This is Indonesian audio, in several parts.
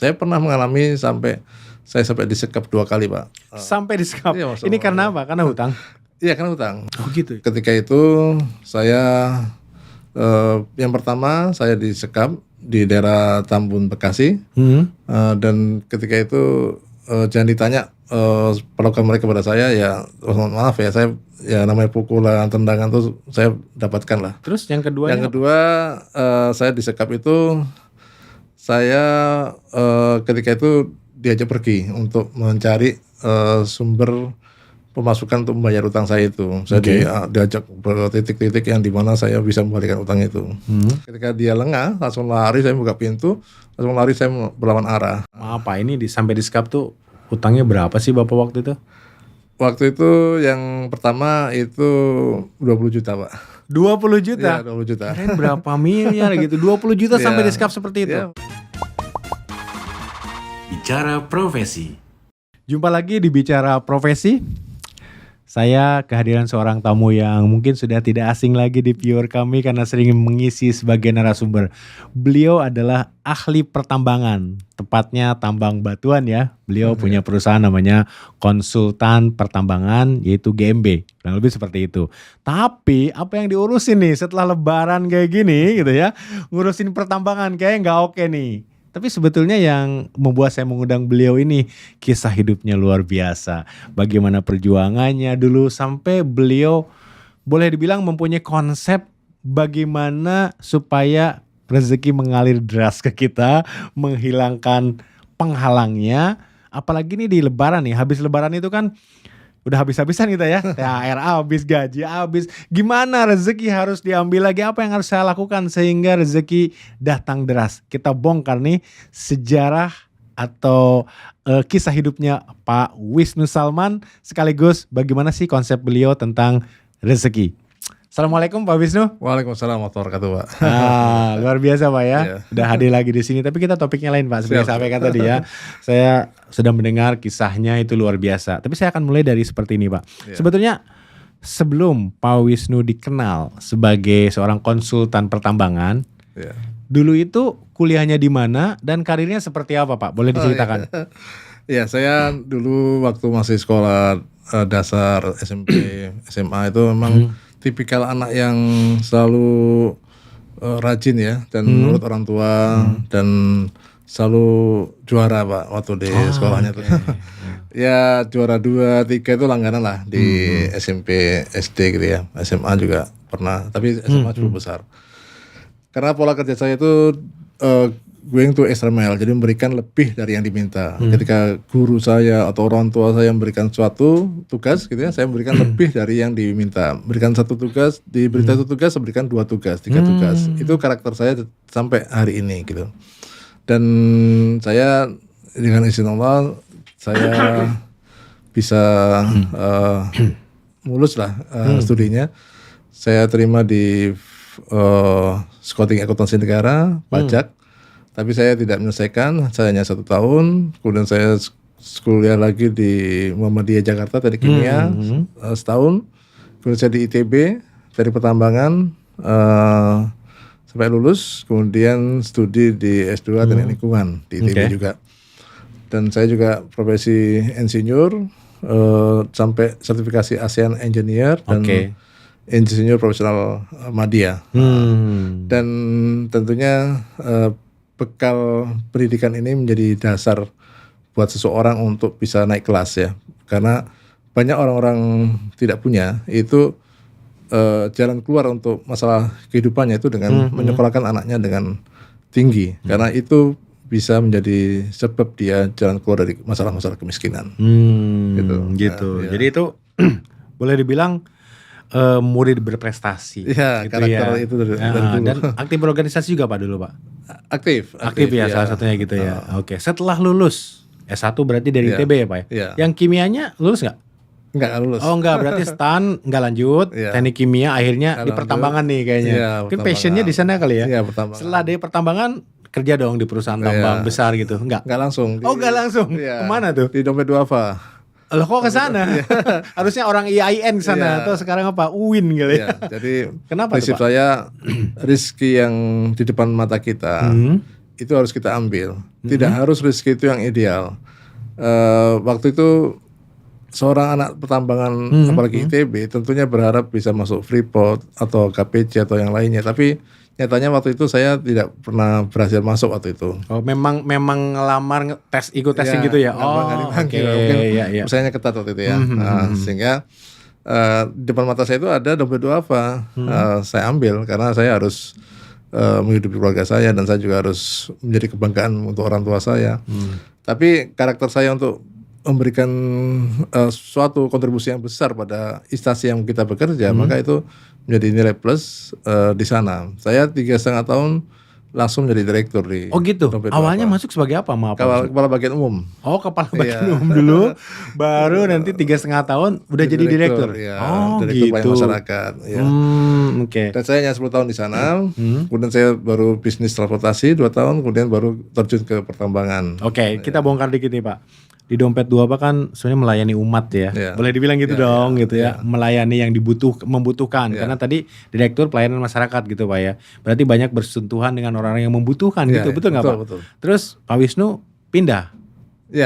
Saya pernah mengalami sampai disekap 2 kali, Pak. Sampai disekap. Iya, Mas. Ini karena apa? Karena hutang. Iya, karena hutang. Oh gitu. Ketika itu saya yang pertama saya disekap di daerah Tambun, Bekasi. Dan ketika itu jangan ditanya perlakuan mereka kepada saya, ya mohon maaf ya, saya ya namanya pukulan, tendangan tuh saya dapatkan lah. Terus yang kedua? Yang kedua saya disekap itu, saya ketika itu diajak pergi untuk mencari sumber pemasukan untuk membayar utang saya itu. Saya diajak ke titik-titik yang dimana saya bisa membalikkan utang itu. Ketika dia lengah, langsung lari, saya buka pintu, langsung lari, saya berlawan arah. Maaf Pak, ini sampai disekap tuh utangnya berapa sih Bapak waktu itu? Waktu itu yang pertama itu 20 juta, Pak. 20 juta? Iya, 20 juta. Keren berapa miliar gitu, 20 juta sampai disekap seperti itu. Bicara Profesi. Jumpa lagi di Bicara Profesi. Saya kehadiran seorang tamu yang mungkin sudah tidak asing lagi di viewer kami karena sering mengisi sebagai narasumber. Beliau adalah ahli pertambangan, tepatnya tambang batuan ya. Beliau punya perusahaan namanya Konsultan Pertambangan, yaitu GMB. Kurang lebih seperti itu. Tapi apa yang diurusin nih setelah lebaran kayak gini gitu ya, ngurusin pertambangan kayak nggak oke nih. Tapi sebetulnya yang membuat saya mengundang beliau ini kisah hidupnya luar biasa. Bagaimana perjuangannya dulu sampai beliau boleh dibilang mempunyai konsep bagaimana supaya rezeki mengalir deras ke kita, menghilangkan penghalangnya. Apalagi nih di lebaran nih, habis lebaran itu kan udah habis-habisan kita ya, THR habis, gaji habis. Gimana rezeki harus diambil lagi? Apa yang harus saya lakukan sehingga rezeki datang deras? Kita bongkar nih sejarah atau kisah hidupnya Pak Wisnu Salman, sekaligus bagaimana sih konsep beliau tentang rezeki. Assalamualaikum Pak Wisnu. Waalaikumsalam warahmatullahi wabarakatuh, Pak. Luar biasa Pak ya. Udah hadir lagi di sini. Tapi kita topiknya lain Pak. Seperti sampaikan tadi ya. Saya sudah mendengar kisahnya itu luar biasa. Tapi saya akan mulai dari seperti ini Pak. Sebetulnya sebelum Pak Wisnu dikenal sebagai seorang konsultan pertambangan, dulu itu kuliahnya di mana dan karirnya seperti apa Pak? Boleh diceritakan? Ya, saya dulu waktu masih sekolah dasar, SMP, SMA itu memang tipikal anak yang selalu rajin ya, dan menurut orang tua, dan selalu juara Pak waktu di sekolahnya tuh. Ya juara 2, 3 itu langganan lah di SMP, SD gitu ya. SMA juga pernah, tapi SMA cukup besar. Karena pola kerja saya itu going to extra mile, jadi memberikan lebih dari yang diminta. Ketika guru saya atau orang tua saya memberikan suatu tugas gitu ya, saya memberikan lebih dari yang diminta. Berikan satu tugas, diberi satu tugas, saya berikan 2 tugas, 3 tugas. Itu karakter saya sampai hari ini gitu. Dan saya dengan izin Allah, saya bisa mulus lah studinya. Saya terima di Scouting Akuntansi Negara, pajak. Tapi saya tidak menyelesaikan, saya hanya 1 tahun. Kemudian saya kuliah lagi di Muhammadiyah Jakarta, teknik kimia, setahun. Kemudian saya di ITB, dari pertambangan, sampai lulus. Kemudian studi di S2 teknik lingkungan, di ITB juga. Dan saya juga profesi insinyur, sampai sertifikasi ASEAN Engineer, dan insinyur profesional Madya. Dan tentunya bekal pendidikan ini menjadi dasar buat seseorang untuk bisa naik kelas ya, karena banyak orang-orang tidak punya itu jalan keluar untuk masalah kehidupannya itu dengan menyekolahkan anaknya dengan tinggi, karena itu bisa menjadi sebab dia jalan keluar dari masalah-masalah kemiskinan. Gitu. Jadi itu boleh dibilang murid berprestasi. Iya, gitu karakter ya. itu dari dulu. Dan aktif berorganisasi juga Pak dulu Pak? Aktif ya, salah satunya gitu ya. Oke, setelah lulus S1 berarti dari ITB ya Pak ya? Yang kimianya lulus nggak? Nggak lulus. Oh enggak, berarti STAN nggak lanjut. Teknik kimia akhirnya di pertambangan nih kayaknya. Mungkin passionnya di sana kali ya? Iya, pertambangan. Setelah dari pertambangan kerja dong di perusahaan tambang besar gitu? Enggak langsung. Nggak langsung? Kemana tuh? Di Dompet Duafa. Loh kok ke sana? Harusnya orang IAIN ke sana atau sekarang apa? UIN gitu ya. Jadi kenapa prinsip saya rezeki yang di depan mata kita itu harus kita ambil. Tidak harus rezeki itu yang ideal. Waktu itu seorang anak pertambangan apalagi ITB tentunya berharap bisa masuk Freeport atau KPC atau yang lainnya, tapi nyatanya waktu itu saya tidak pernah berhasil masuk waktu itu. Oh, memang ngelamar ikut testing gitu ya. Oh, oke. Mungkin usahanya ketat waktu itu ya. Sehingga depan mata saya itu ada dompet duafa. Saya ambil karena saya harus menghidupi keluarga saya dan saya juga harus menjadi kebanggaan untuk orang tua saya. Tapi karakter saya untuk memberikan suatu kontribusi yang besar pada instansi yang kita bekerja, maka itu menjadi nilai plus di sana. Saya 3,5 tahun langsung menjadi direktur di. Oh gitu. Awalnya Duafa. masuk sebagai apa? Maaf. Kepala bagian umum. Oh, kepala bagian umum dulu, baru nanti 3,5 tahun udah jadi direktur. Ya, oh direktur gitu. pelayanan masyarakat. Ya. Oke. Dan saya hanya 10 tahun di sana. Kemudian saya baru bisnis transportasi 2 tahun. Kemudian baru terjun ke pertambangan. Oke, kita bongkar dikit nih Pak. Di Dompet Duafa kan sebenarnya melayani umat ya. Boleh dibilang gitu dong gitu ya. Melayani yang membutuhkan. Karena tadi direktur pelayanan masyarakat gitu Pak ya. Berarti banyak bersentuhan dengan orang-orang yang membutuhkan gitu. Betul nggak Pak? Betul. Terus Pak Wisnu pindah.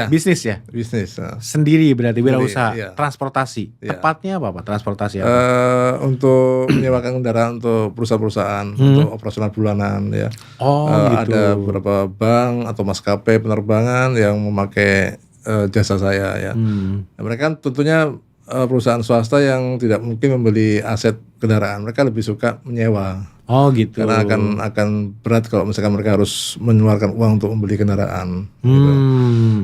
Bisnis ya? Bisnis. Sendiri berarti wirausaha. Sendiri, Transportasi. Tepatnya apa Pak? Transportasi apa? Untuk menyewakan kendaraan untuk perusahaan-perusahaan untuk operasional bulanan ya. Oh gitu. Ada beberapa bank atau maskapai penerbangan yang memakai jasa saya ya. Mereka kan tentunya perusahaan swasta yang tidak mungkin membeli aset kendaraan, mereka lebih suka menyewa. Oh gitu. Karena akan berat kalau misalkan mereka harus mengeluarkan uang untuk membeli kendaraan. Gitu.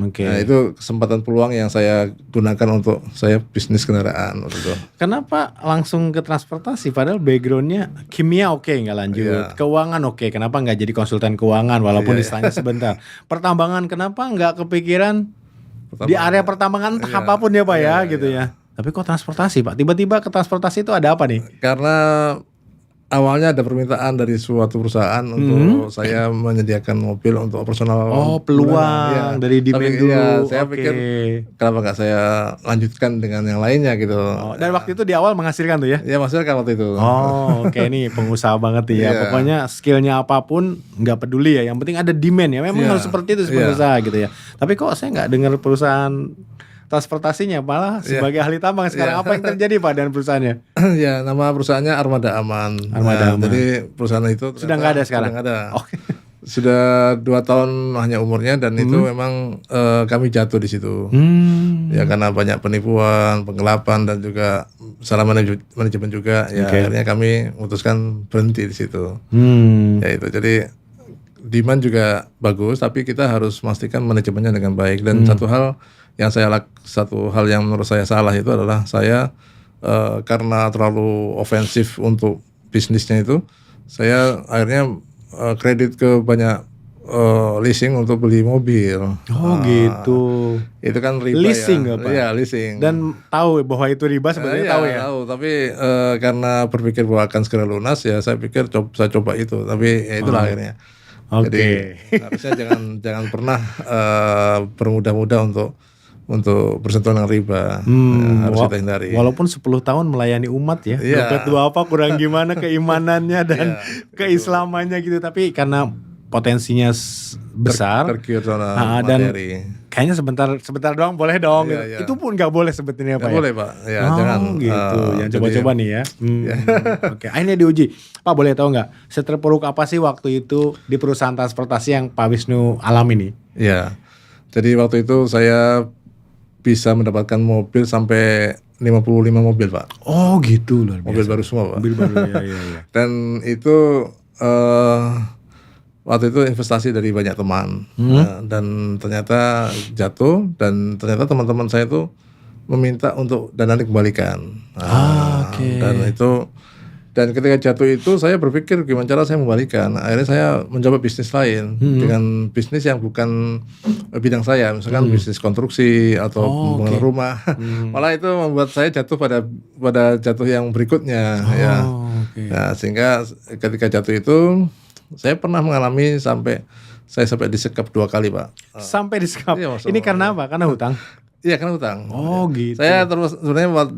Oke. Nah, itu kesempatan peluang yang saya gunakan untuk saya bisnis kendaraan waktu itu. Kenapa langsung ke transportasi? Padahal backgroundnya kimia oke, nggak lanjut. Keuangan oke. Kenapa nggak jadi konsultan keuangan walaupun istilahnya sebentar. Pertambangan kenapa nggak kepikiran di area pertambangan entah apapun ya Pak ya gitu ya. Tapi kok transportasi Pak? Tiba-tiba ke transportasi itu ada apa nih? Karena awalnya ada permintaan dari suatu perusahaan untuk saya menyediakan mobil untuk operasional. Oh peluang dari demand dulu. Saya pikir kenapa nggak saya lanjutkan dengan yang lainnya gitu. Dan waktu itu di awal menghasilkan tuh ya? Ya menghasilkan waktu itu. Oh oke nih pengusaha banget ya. Pokoknya skillnya apapun nggak peduli ya. Yang penting ada demand ya. Memang harus seperti itu pengusaha gitu ya. Tapi kok saya nggak dengar perusahaan transportasinya malah sebagai ahli tambang sekarang apa yang terjadi Pak dengan perusahaannya? Ya nama perusahaannya Armada Aman. Aman. Jadi perusahaan itu sudah nggak ada sekarang. Sudah nggak ada. Sudah 2 tahun hanya umurnya dan itu memang kami jatuh di situ. Ya karena banyak penipuan, penggelapan dan juga salah manajemen juga. Ya akhirnya kami memutuskan berhenti di situ. Ya itu jadi demand juga bagus tapi kita harus memastikan manajemennya dengan baik dan satu hal yang menurut saya salah itu adalah saya karena terlalu ofensif untuk bisnisnya itu saya akhirnya kredit ke banyak leasing untuk beli mobil. Oh gitu. Itu kan riba leasing ya. Pak? Iya leasing. Dan tahu bahwa itu riba sebenarnya tahu ya? Tahu, tapi karena berpikir bahwa akan segera lunas ya saya pikir saya coba itu. Tapi ya itulah akhirnya. Jadi harusnya jangan pernah bermudah-mudah untuk bersentuhan dengan riba. Harus kita hindari. Walaupun 10 tahun melayani umat ya. Dompet Duafa kurang gimana keimanannya dan keislamannya gitu. Tapi karena potensinya besar tergiur sama materi. Dan kayaknya sebentar doang boleh dong gitu. Itu pun gak boleh sebetulnya Pak. Gak boleh Pak. Ya, jangan gitu. Jangan coba-coba nih ya. Oke, akhirnya diuji. Pak boleh tahu nggak seterpuruk apa sih waktu itu di perusahaan transportasi yang Pak Wisnu alami nih? Ya. Jadi waktu itu saya bisa mendapatkan mobil sampai 55 mobil Pak. Oh gitu luar biasa. Mobil baru semua Pak. Mobil baru ya. Dan itu waktu itu investasi dari banyak teman dan ternyata jatuh dan ternyata teman-teman saya itu meminta untuk dana dikembalikan. Dan ketika jatuh itu saya berpikir gimana cara saya membalikan. Akhirnya saya mencoba bisnis lain dengan bisnis yang bukan bidang saya, misalkan bisnis konstruksi atau pembangunan rumah. Malah itu membuat saya jatuh pada jatuh yang berikutnya Nah, sehingga ketika jatuh itu saya pernah mengalami sampai disekap 2 kali Pak. Sampai disekap. Ini karena apa? Karena hutang. Iya karena hutang. Oh gitu. Saya terus sebenarnya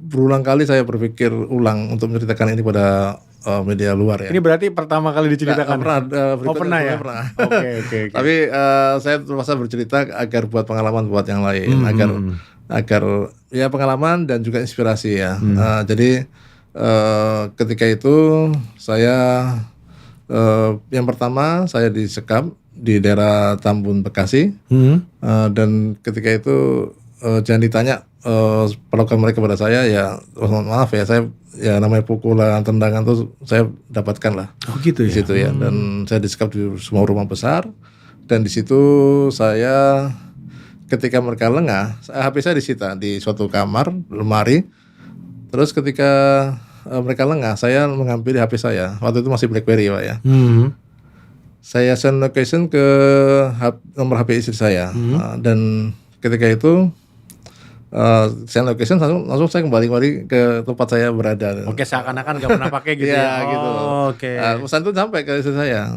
berulang kali saya berpikir ulang untuk menceritakan ini pada media luar ya. Ini berarti pertama kali diceritakan. Pernah ya. Pernah. Oke. Tapi saya terpaksa bercerita agar buat pengalaman buat yang lain, agar ya pengalaman dan juga inspirasi ya. Jadi ketika itu saya yang pertama saya disekap di daerah Tambun Bekasi, dan ketika itu jangan ditanya perlakuan mereka kepada saya, ya mohon maaf ya, saya ya namanya pukulan, tendangan tuh saya dapatkan lah. Oh gitu ya. Di situ ya, dan saya disekap di semua rumah besar, dan di situ saya ketika mereka lengah, HP saya disita di suatu kamar lemari. Terus ketika mereka lengah, saya mengambil HP saya. Waktu itu masih BlackBerry Pak ya. Saya send location ke nomor HP istri saya, dan ketika itu send location langsung saya kembali ke tempat saya berada. Oke, seakan-akan gak pernah pakai gitu ya. Gitu. Oke. Pesan itu sampai ke istri saya.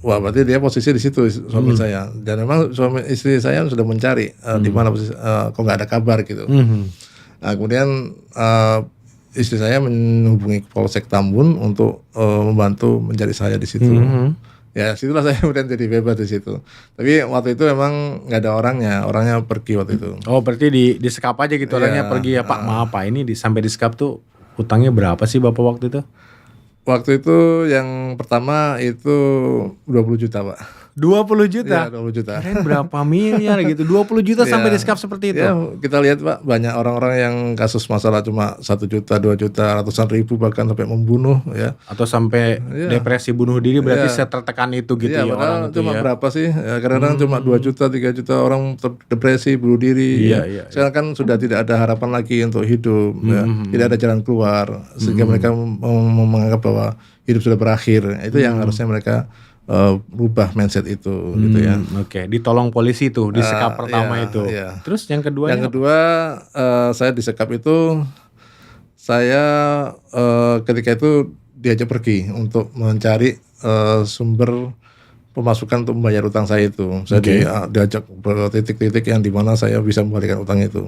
Wah, berarti dia posisi di situ suami saya. Dan memang suami istri saya sudah mencari di mana posisi, kok nggak ada kabar gitu. Kemudian istri saya menghubungi Polsek Tambun untuk membantu mencari saya di situ. Ya, situlah saya kemudian jadi bebas di situ. Tapi waktu itu memang nggak ada orangnya pergi waktu itu. Oh, berarti disekap aja gitu, orangnya pergi ya Pak. Maaf Pak, ini sampai disekap tuh hutangnya berapa sih Bapak waktu itu? Waktu itu yang pertama itu 20 juta Pak. 20 juta? Ya, 20 juta. Keren berapa miliar gitu, 20 juta sampai disekap seperti itu? Ya, kita lihat Pak, banyak orang-orang yang kasus masalah cuma 1 juta, 2 juta, ratusan ribu, bahkan sampai membunuh ya. Atau sampai depresi bunuh diri, berarti setertekan itu gitu ya orang itu cuma ya. Berapa sih? Ya, kadang-kadang cuma 2 juta, 3 juta orang depresi, bunuh diri. Sekarang kan sudah tidak ada harapan lagi untuk hidup, ya. Tidak ada jalan keluar, sehingga mereka menganggap bahwa hidup sudah berakhir. Itu yang harusnya mereka rubah mindset itu gitu ya. Oke, ditolong polisi itu, disekap pertama itu. Terus yang kedua? Yang kedua saya disekap itu, saya ketika itu diajak pergi untuk mencari sumber pemasukan untuk membayar utang saya itu. Saya diajak ke titik-titik yang dimana saya bisa membalikkan utang itu.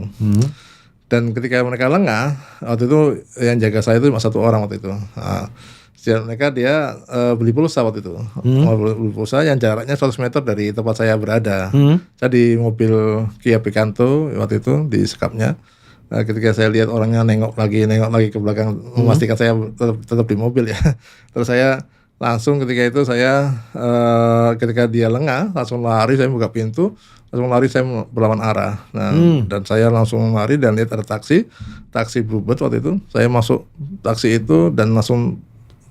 Dan ketika mereka lengah, waktu itu yang jaga saya itu cuma 1 orang waktu itu. Mereka dia beli pulsa waktu itu, beli pulsa yang jaraknya 100 meter dari tempat saya berada. Saya di mobil Kia Picanto waktu itu disekapnya. Ketika saya lihat orangnya nengok lagi ke belakang, memastikan saya tetap di mobil ya. Terus saya langsung ketika itu ketika dia lengah langsung lari, saya buka pintu, langsung lari, saya berlawan arah. Dan saya langsung lari dan lihat ada taksi Bluebird waktu itu. Saya masuk taksi itu dan langsung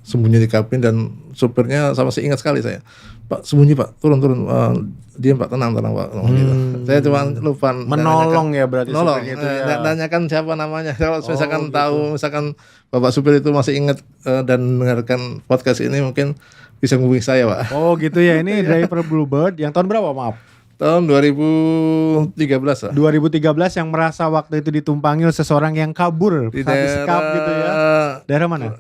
sembunyi di kabin, dan supirnya masih ingat sekali saya. Pak, sembunyi Pak, turun, diam Pak, tenang Pak. Gitu. Saya cuma lupa menolong ya berarti supirnya itu ya. Nanyakan siapa namanya. Kalau misalkan tahu, misalkan Bapak supir itu masih ingat dan mendengarkan podcast ini, mungkin bisa menghubungi saya Pak. Oh gitu ya, ini driver Bluebird yang tahun berapa maaf? Tahun 2013 lah. 2013 yang merasa waktu itu ditumpangi oleh seseorang yang kabur Di saat disekap gitu ya. Daerah mana?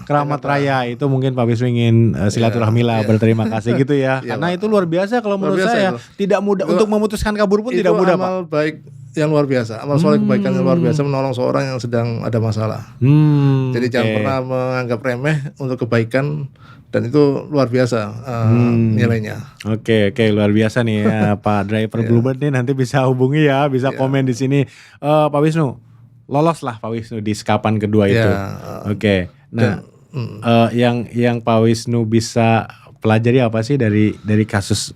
Keramat Raya. Itu mungkin Pak Wisnu ingin silaturahmi lah, berterima kasih gitu ya. Karena itu luar biasa kalau menurut saya. Tidak mudah untuk memutuskan kabur pun, tidak mudah Pak. Amal baik yang luar biasa, amal soleh kebaikan yang luar biasa, menolong seorang yang sedang ada masalah. Jadi jangan pernah menganggap remeh untuk kebaikan. Dan itu luar biasa nilainya. Oke, luar biasa nih ya Pak driver Bluebird nih, nanti bisa hubungi ya, bisa komen di sini. Pak Wisnu, lolos lah Pak Wisnu di sekapan kedua itu. Oke. Nah, yang Pak Wisnu bisa pelajari apa sih dari kasus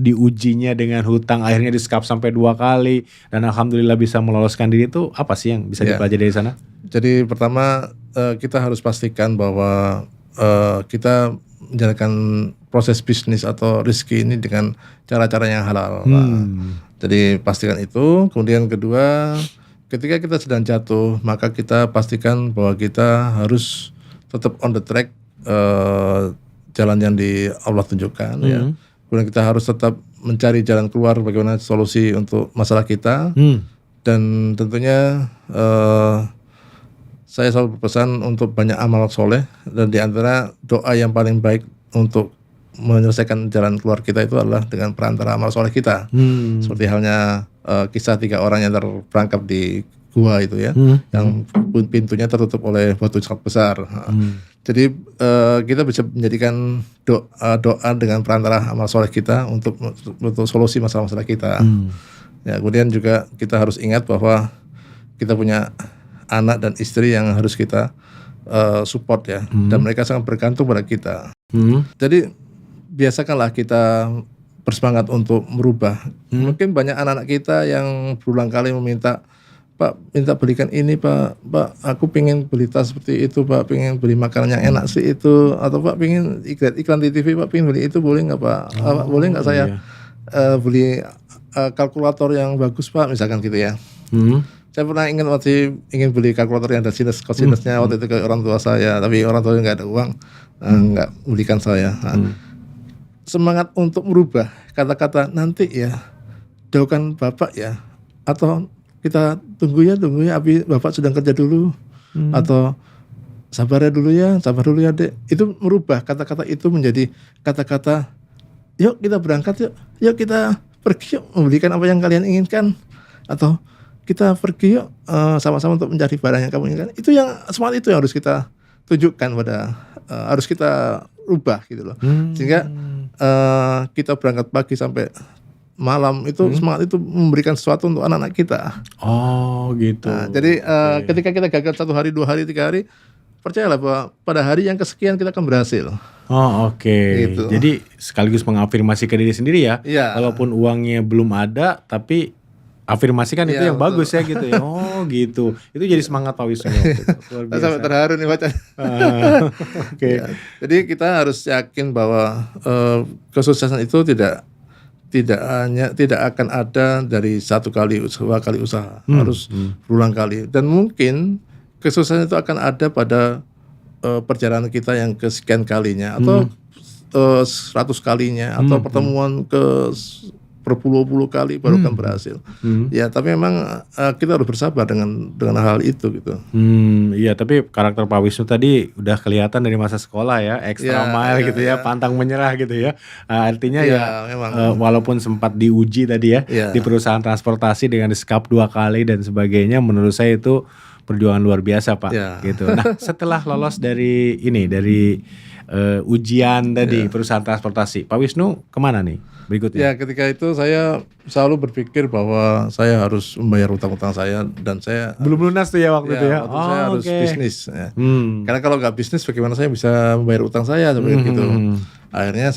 diujinya dengan hutang, akhirnya disekap sampai 2 kali dan alhamdulillah bisa meloloskan diri, itu apa sih yang bisa dipelajari dari sana? Jadi pertama kita harus pastikan bahwa kita menjalankan proses bisnis atau rezeki ini dengan cara-cara yang halal. Jadi pastikan itu. Kemudian kedua, ketika kita sedang jatuh, maka kita pastikan bahwa kita harus tetap on the track, jalan yang Allah tunjukkan. Ya. Kemudian kita harus tetap mencari jalan keluar, bagaimana solusi untuk masalah kita. Dan tentunya saya selalu berpesan untuk banyak amal soleh, dan di antara doa yang paling baik untuk menyelesaikan jalan keluar kita itu adalah dengan perantara amal soleh kita. Seperti halnya kisah 3 orang yang terperangkap di gua itu ya, yang pintunya tertutup oleh batu sangat besar. Jadi kita bisa menjadikan doa dengan perantara amal soleh kita untuk solusi masalah-masalah kita. Ya, kemudian juga kita harus ingat bahwa kita punya anak dan istri yang harus kita support ya, dan mereka sangat bergantung pada kita. Jadi biasakanlah kita bersemangat untuk merubah. Mungkin banyak anak-anak kita yang berulang kali meminta, Pak, minta belikan ini Pak, aku pengen beli tas seperti itu Pak, pengen beli makanan yang enak sih itu, atau Pak pengen iklan di TV Pak, pengen beli itu, boleh nggak Pak? Boleh nggak saya beli kalkulator yang bagus Pak, misalkan gitu ya. Saya pernah ingin beli kalkulator yang ada sinusnya waktu itu ke orang tua saya, tapi orang tua nggak ada uang, nggak belikan saya. Semangat untuk merubah kata-kata nanti ya, jauhkan bapak ya, atau kita tunggu ya abi bapak sedang kerja dulu, atau sabar dulu ya dek. Itu merubah kata-kata itu menjadi kata-kata yuk kita berangkat yuk kita pergi yuk membelikan apa yang kalian inginkan, atau kita pergi yuk sama-sama untuk mencari barang yang kamu inginkan. Itu yang semangat itu yang harus kita tunjukkan pada harus kita rubah gitu loh. Sehingga kita berangkat pagi sampai malam itu semangat itu memberikan sesuatu untuk anak-anak kita. Oh gitu. Nah, jadi ketika kita gagal 1 hari, 2 hari, 3 hari, percayalah bahwa pada hari yang kesekian kita akan berhasil. Oh oke. Gitu. Jadi sekaligus mengafirmasi ke diri sendiri ya. Iya. Walaupun uangnya belum ada, tapi afirmasikan itu yang betul. bagus ya gitu ya. Oh gitu. Itu jadi semangat Pak Wisnu. Luar biasa. Sampai terharu nih baca. Oke. Ya, jadi kita harus yakin bahwa kesuksesan itu tidak akan ada dari 1 kali 2 kali usaha, harus berulang kali, dan mungkin kesuksesan itu akan ada pada perjalanan kita yang kesekian kalinya, atau 100 kalinya, atau pertemuan berpuluh-puluh kali baru akan berhasil. Ya, tapi memang kita harus bersabar dengan hal itu gitu. Iya, tapi karakter Pak Wisnu tadi udah kelihatan dari masa sekolah ya, extra mile gitu ya, pantang menyerah gitu ya. Artinya memang. Walaupun sempat diuji tadi ya, di perusahaan transportasi dengan di-skap 2 kali dan sebagainya, menurut saya itu perjuangan luar biasa Pak. Gitu. Nah, setelah lolos dari ujian tadi perusahaan transportasi, Pak Wisnu kemana nih berikutnya? Ya, ketika itu saya selalu berpikir bahwa saya harus membayar utang-utang saya, dan saya belum lunas tuh ya waktu itu ya. Saya harus bisnis. Ya. Karena kalau nggak bisnis, bagaimana saya bisa membayar utang saya seperti itu. Akhirnya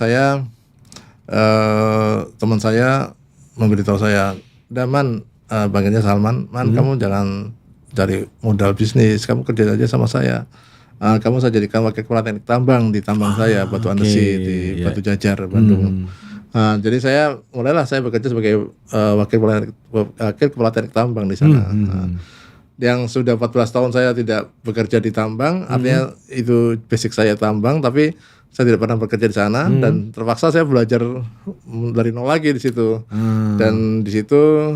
teman saya memberitahu saya, Daman, bagiannya Salman, kamu jangan cari modal bisnis, kamu kerja aja sama saya. Kamu saya jadikan wakil kepala teknik tambang di tambang saya, Batu Andesi di Batu Jajar, Bandung. Jadi saya bekerja sebagai wakil kepala teknik tambang di sana. Yang sudah 14 tahun saya tidak bekerja di tambang, artinya itu basic saya tambang, tapi saya tidak pernah bekerja di sana, dan terpaksa saya belajar dari nol lagi di situ. Dan di situ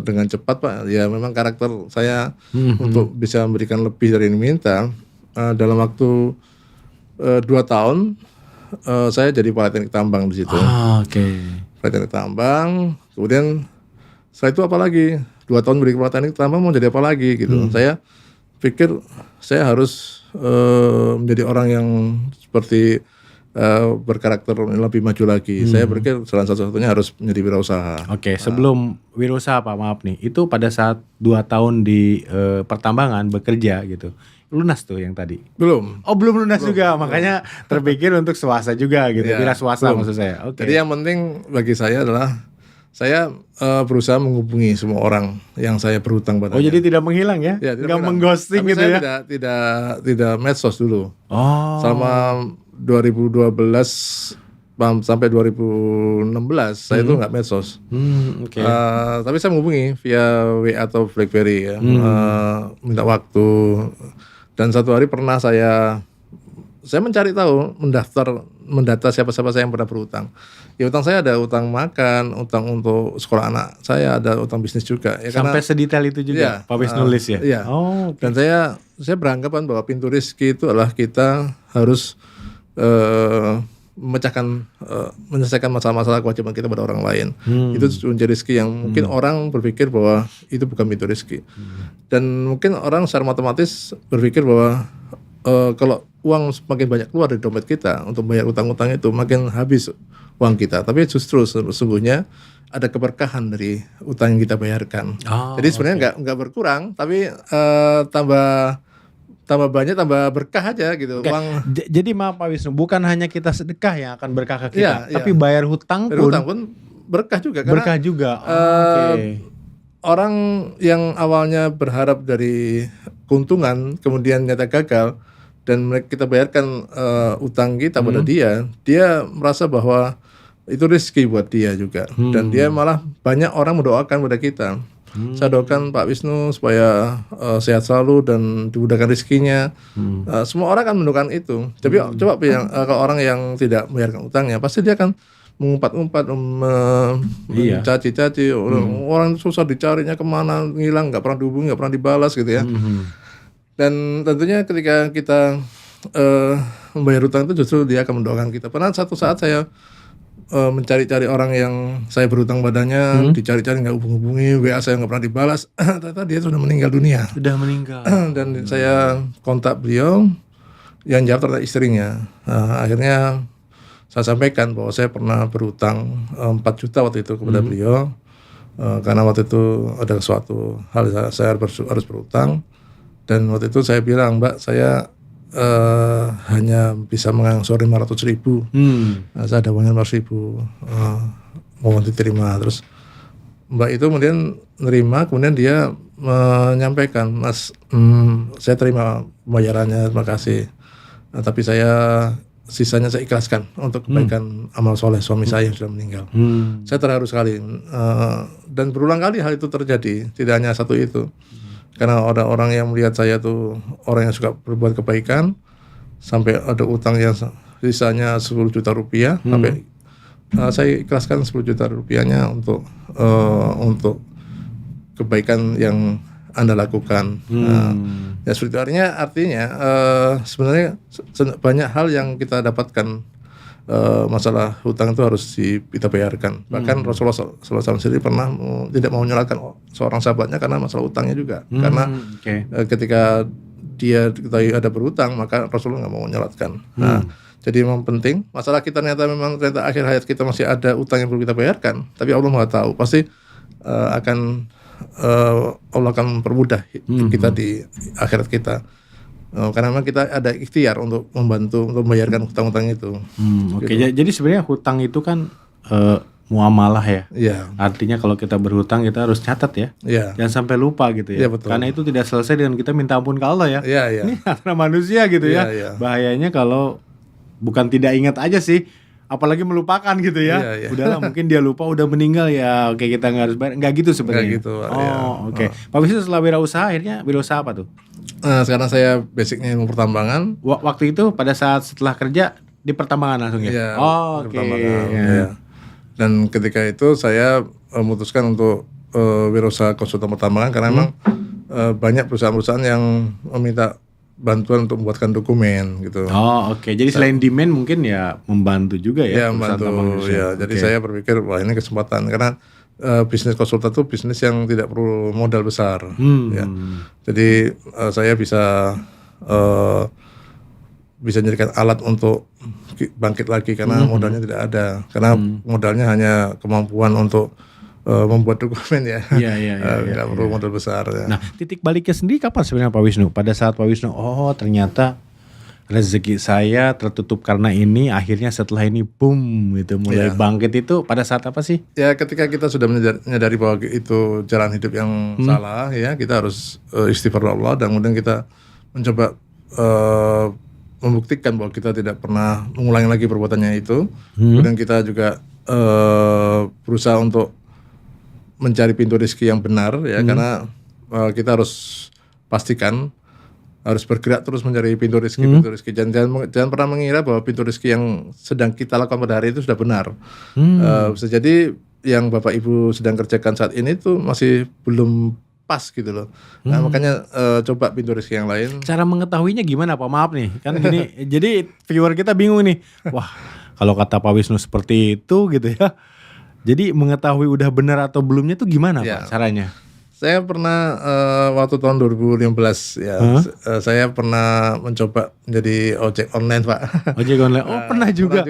dengan cepat Pak, ya memang karakter saya untuk bisa memberikan lebih dari yang diminta, dalam waktu 2 tahun saya jadi kepala teknik tambang di situ. Kepala teknik tambang, kemudian setelah itu apa lagi? 2 tahun menjadi kepala teknik tambang, mau jadi apa lagi gitu. Saya pikir saya harus menjadi orang yang seperti berkarakter lebih maju lagi. Saya berpikir salah satu-satunya harus menjadi wirausaha. Sebelum wirausaha Pak, maaf nih, itu pada saat 2 tahun di pertambangan bekerja gitu, lunas tuh yang tadi? Belum. Oh belum lunas juga, makanya terpikir untuk swasta juga gitu, wira swasta maksud saya. Jadi yang penting bagi saya adalah saya berusaha menghubungi semua orang yang saya berhutang padanya. Oh jadi tidak menghilang ya? Nggak mengghosting gitu ya? Tapi saya tidak medsos dulu. Selama 2012 sampai 2016 saya itu nggak medsos. Tapi saya menghubungi via WA atau BlackBerry ya, minta waktu. Dan satu hari pernah saya mencari tahu, mendata siapa-siapa saya yang pernah berutang. Ya utang saya ada utang makan, utang untuk sekolah anak saya, ada utang bisnis juga. Ya, sampai sedetail itu juga Pak Wisnu nulis ya? Iya. Dan saya beranggapan bahwa pintu rezeki itu adalah kita harus menyelesaikan masalah-masalah kewajiban kita pada orang lain. Itu menjadi rezeki yang mungkin orang berpikir bahwa itu bukan pintu rezeki. Dan mungkin orang secara otomatis berpikir bahwa kalau uang semakin banyak keluar dari dompet kita untuk bayar utang-utang itu, makin habis uang kita. Tapi justru sesungguhnya ada keberkahan dari utang yang kita bayarkan. Jadi sebenarnya nggak berkurang, tapi tambah banyak, tambah berkah aja gitu. Uang. Jadi maaf Pak Wisnu, bukan hanya kita sedekah yang akan berkah ke kita, tapi bayar hutang pun berkah juga. Berkah juga. Orang yang awalnya berharap dari keuntungan, kemudian nyata gagal, dan kita bayarkan utang kita pada dia merasa bahwa itu rezeki buat dia juga. Dan dia malah banyak orang mendoakan pada kita. Saya doakan Pak Wisnu supaya sehat selalu dan dimudahkan rezekinya. Semua orang akan mendoakan itu. Tapi coba kalau orang yang tidak membayarkan utangnya, pasti dia akan mengumpat-umpat, mencaci-caci. Orang susah dicarinya kemana, ngilang, nggak pernah dihubungi, nggak pernah dibalas gitu ya. Dan tentunya ketika kita membayar utang itu justru dia akan mendoakan kita. Pernah satu saat saya mencari-cari orang yang saya berhutang padanya, dicari-cari nggak hubungi, WA saya nggak pernah dibalas, ternyata dia sudah meninggal dunia. Sudah meninggal. Dan saya kontak beliau, yang jawab ternyata istrinya. Akhirnya saya sampaikan bahwa saya pernah berhutang 4 juta waktu itu kepada beliau, karena waktu itu ada suatu hal saya harus berhutang, dan waktu itu saya bilang, Mbak, saya hanya bisa mengangsur 500.000. Saya ada uangnya 500.000, mohon diterima. Terus Mbak itu kemudian nerima, kemudian dia menyampaikan, Mas, saya terima pembayarannya, terima kasih. Tapi sisanya saya ikhlaskan untuk kebaikan amal soleh suami saya yang sudah meninggal. Saya terharu sekali, dan berulang kali hal itu terjadi, tidak hanya satu itu. Karena ada orang yang melihat saya tuh orang yang suka berbuat kebaikan, sampai ada utang yang sisanya 10 juta rupiah, sampai saya ikhlaskan 10 juta rupiahnya untuk kebaikan yang Anda lakukan. Ya seperti itu, artinya sebenarnya banyak hal yang kita dapatkan. Masalah hutang itu harus kita bayarkan. Bahkan Rasulullah SAW sendiri pernah tidak mau menyalahkan seorang sahabatnya karena masalah utangnya juga. Karena ketika dia ketahui ada berhutang, maka Rasulullah nggak mau menyalahkan. Jadi memang penting. Masalah kita ternyata akhir hayat kita masih ada utang yang perlu kita bayarkan. Tapi Allah Maha tahu. Pasti Allah akan mempermudah kita di akhirat kita. Karena memang kita ada ikhtiar untuk membantu untuk membayarkan hutang-hutang itu. Oke. Jadi sebenarnya hutang itu kan muamalah ya. Iya. Artinya kalau kita berhutang kita harus catat ya. Iya. Jangan sampai lupa gitu ya. Iya, betul. Karena itu tidak selesai dengan kita minta ampun ke Allah ya. Iya, iya. Ini antara manusia gitu ya. Iya. Bahayanya kalau bukan tidak ingat aja sih, apalagi melupakan gitu ya. Iya. Udahlah, mungkin dia lupa udah meninggal ya. Oke, kita nggak harus bayar. Nggak gitu sebenarnya. Nggak gitu. Oke. Pak Wisnu setelah wirausaha akhirnya wirausaha apa tuh? Sekarang saya basicnya ilmu pertambangan. Waktu itu pada saat setelah kerja di pertambangan langsung ya? Iya, Oke. pertambangan. Ya. Dan ketika itu saya memutuskan untuk wirausaha konsultan pertambangan karena memang banyak perusahaan-perusahaan yang meminta bantuan untuk membuatkan dokumen gitu. Oke. Jadi selain demand mungkin ya membantu juga ya? Ya membantu. Ya. Jadi saya berpikir wah ini kesempatan karena bisnis konsultan itu bisnis yang tidak perlu modal besar. Ya. Jadi saya bisa jadikan alat untuk bangkit lagi karena modalnya tidak ada. Karena modalnya hanya kemampuan untuk membuat dokumen ya. Iya. Nggak perlu modal besar. Ya. Nah, titik baliknya sendiri kapan sebenarnya Pak Wisnu? Pada saat Pak Wisnu, ternyata rezeki saya tertutup karena ini, akhirnya setelah ini boom gitu mulai bangkit, itu pada saat apa sih? Ya ketika kita sudah menyadari bahwa itu jalan hidup yang salah ya, kita harus istighfar Allah dan kemudian kita mencoba membuktikan bahwa kita tidak pernah mengulangi lagi perbuatannya itu. Kemudian kita juga berusaha untuk mencari pintu rezeki yang benar ya, karena kita harus pastikan harus bergerak terus mencari pintu rezeki. Jangan pernah mengira bahwa pintu rezeki yang sedang kita lakukan pada hari itu sudah benar. Bisa jadi yang Bapak Ibu sedang kerjakan saat ini tuh masih belum pas gitu loh. Nah, makanya coba pintu rezeki yang lain. Cara mengetahuinya gimana Pak? Maaf nih, kan gini. Jadi viewer kita bingung nih. Wah, kalau kata Pak Wisnu seperti itu gitu ya. Jadi mengetahui udah benar atau belumnya tuh gimana Pak caranya? Saya pernah waktu tahun 2015 ya, saya pernah mencoba menjadi ojek online Pak. Ojek online, pernah juga.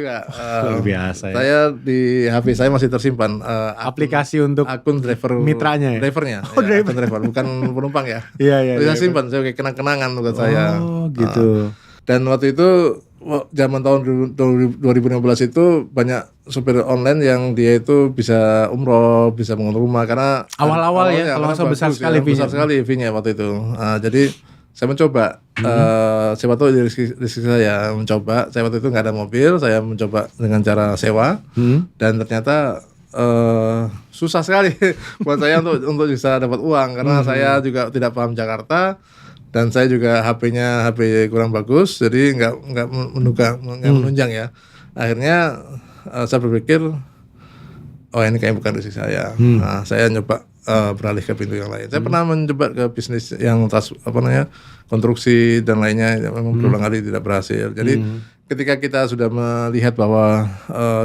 Luar biasa ya. Saya di HP saya masih tersimpan aplikasi untuk akun driver mitranya ya? Drivernya, akun driver, bukan penumpang ya. Iya. Saya simpan, saya kayak kenang-kenangan buat saya. Oh gitu. Dan waktu itu zaman tahun 2015 itu banyak supir online yang dia itu bisa umroh, bisa bangun rumah karena awal-awal ya, kalau nggak salah besar sekali fee-nya. Besar sekali fee-nya waktu itu. Jadi saya mencoba, siapa tahu dari rezeki saya mencoba. Saya waktu itu nggak ada mobil, saya mencoba dengan cara sewa, dan ternyata susah sekali buat saya untuk bisa dapat uang karena saya juga tidak paham Jakarta. Dan saya juga HP-nya HP kurang bagus, jadi nggak menunjang ya. Akhirnya saya berpikir, oh ini kayaknya bukan rezeki saya. Nah, saya nyoba beralih ke pintu yang lain. Saya pernah mencoba ke bisnis yang konstruksi dan lainnya, memang berulang kali tidak berhasil. Jadi ketika kita sudah melihat bahwa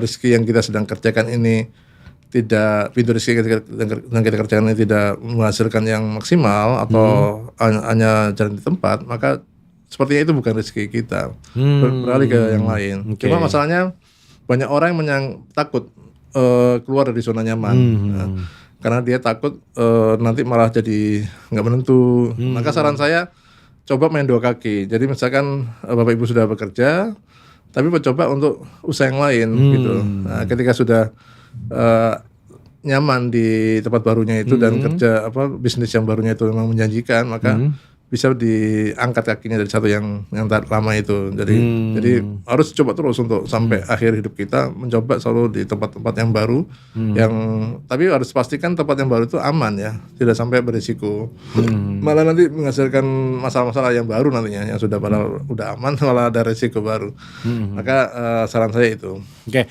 rezeki yang kita sedang kerjakan ini tidak, pintu rezeki yang kita kerjakan ini tidak menghasilkan yang maksimal atau hanya jalan di tempat, maka sepertinya itu bukan rezeki kita. Beralih ke yang lain. Cuma masalahnya banyak orang yang takut keluar dari zona nyaman. Karena dia takut nanti malah jadi nggak menentu. Maka saran saya coba main dua kaki. Jadi misalkan Bapak Ibu sudah bekerja, tapi mencoba untuk usaha yang lain gitu. Nah, ketika sudah nyaman di tempat barunya itu dan kerja bisnis yang barunya itu memang menjanjikan, maka bisa diangkat kakinya dari satu yang lama itu. Jadi harus coba terus untuk sampai akhir hidup kita, mencoba selalu di tempat-tempat yang baru, yang tapi harus pastikan tempat yang baru itu aman ya, tidak sampai berisiko. Malah nanti menghasilkan masalah-masalah yang baru nantinya, yang sudah padahal udah aman malah ada risiko baru. Maka saran saya itu. Oke.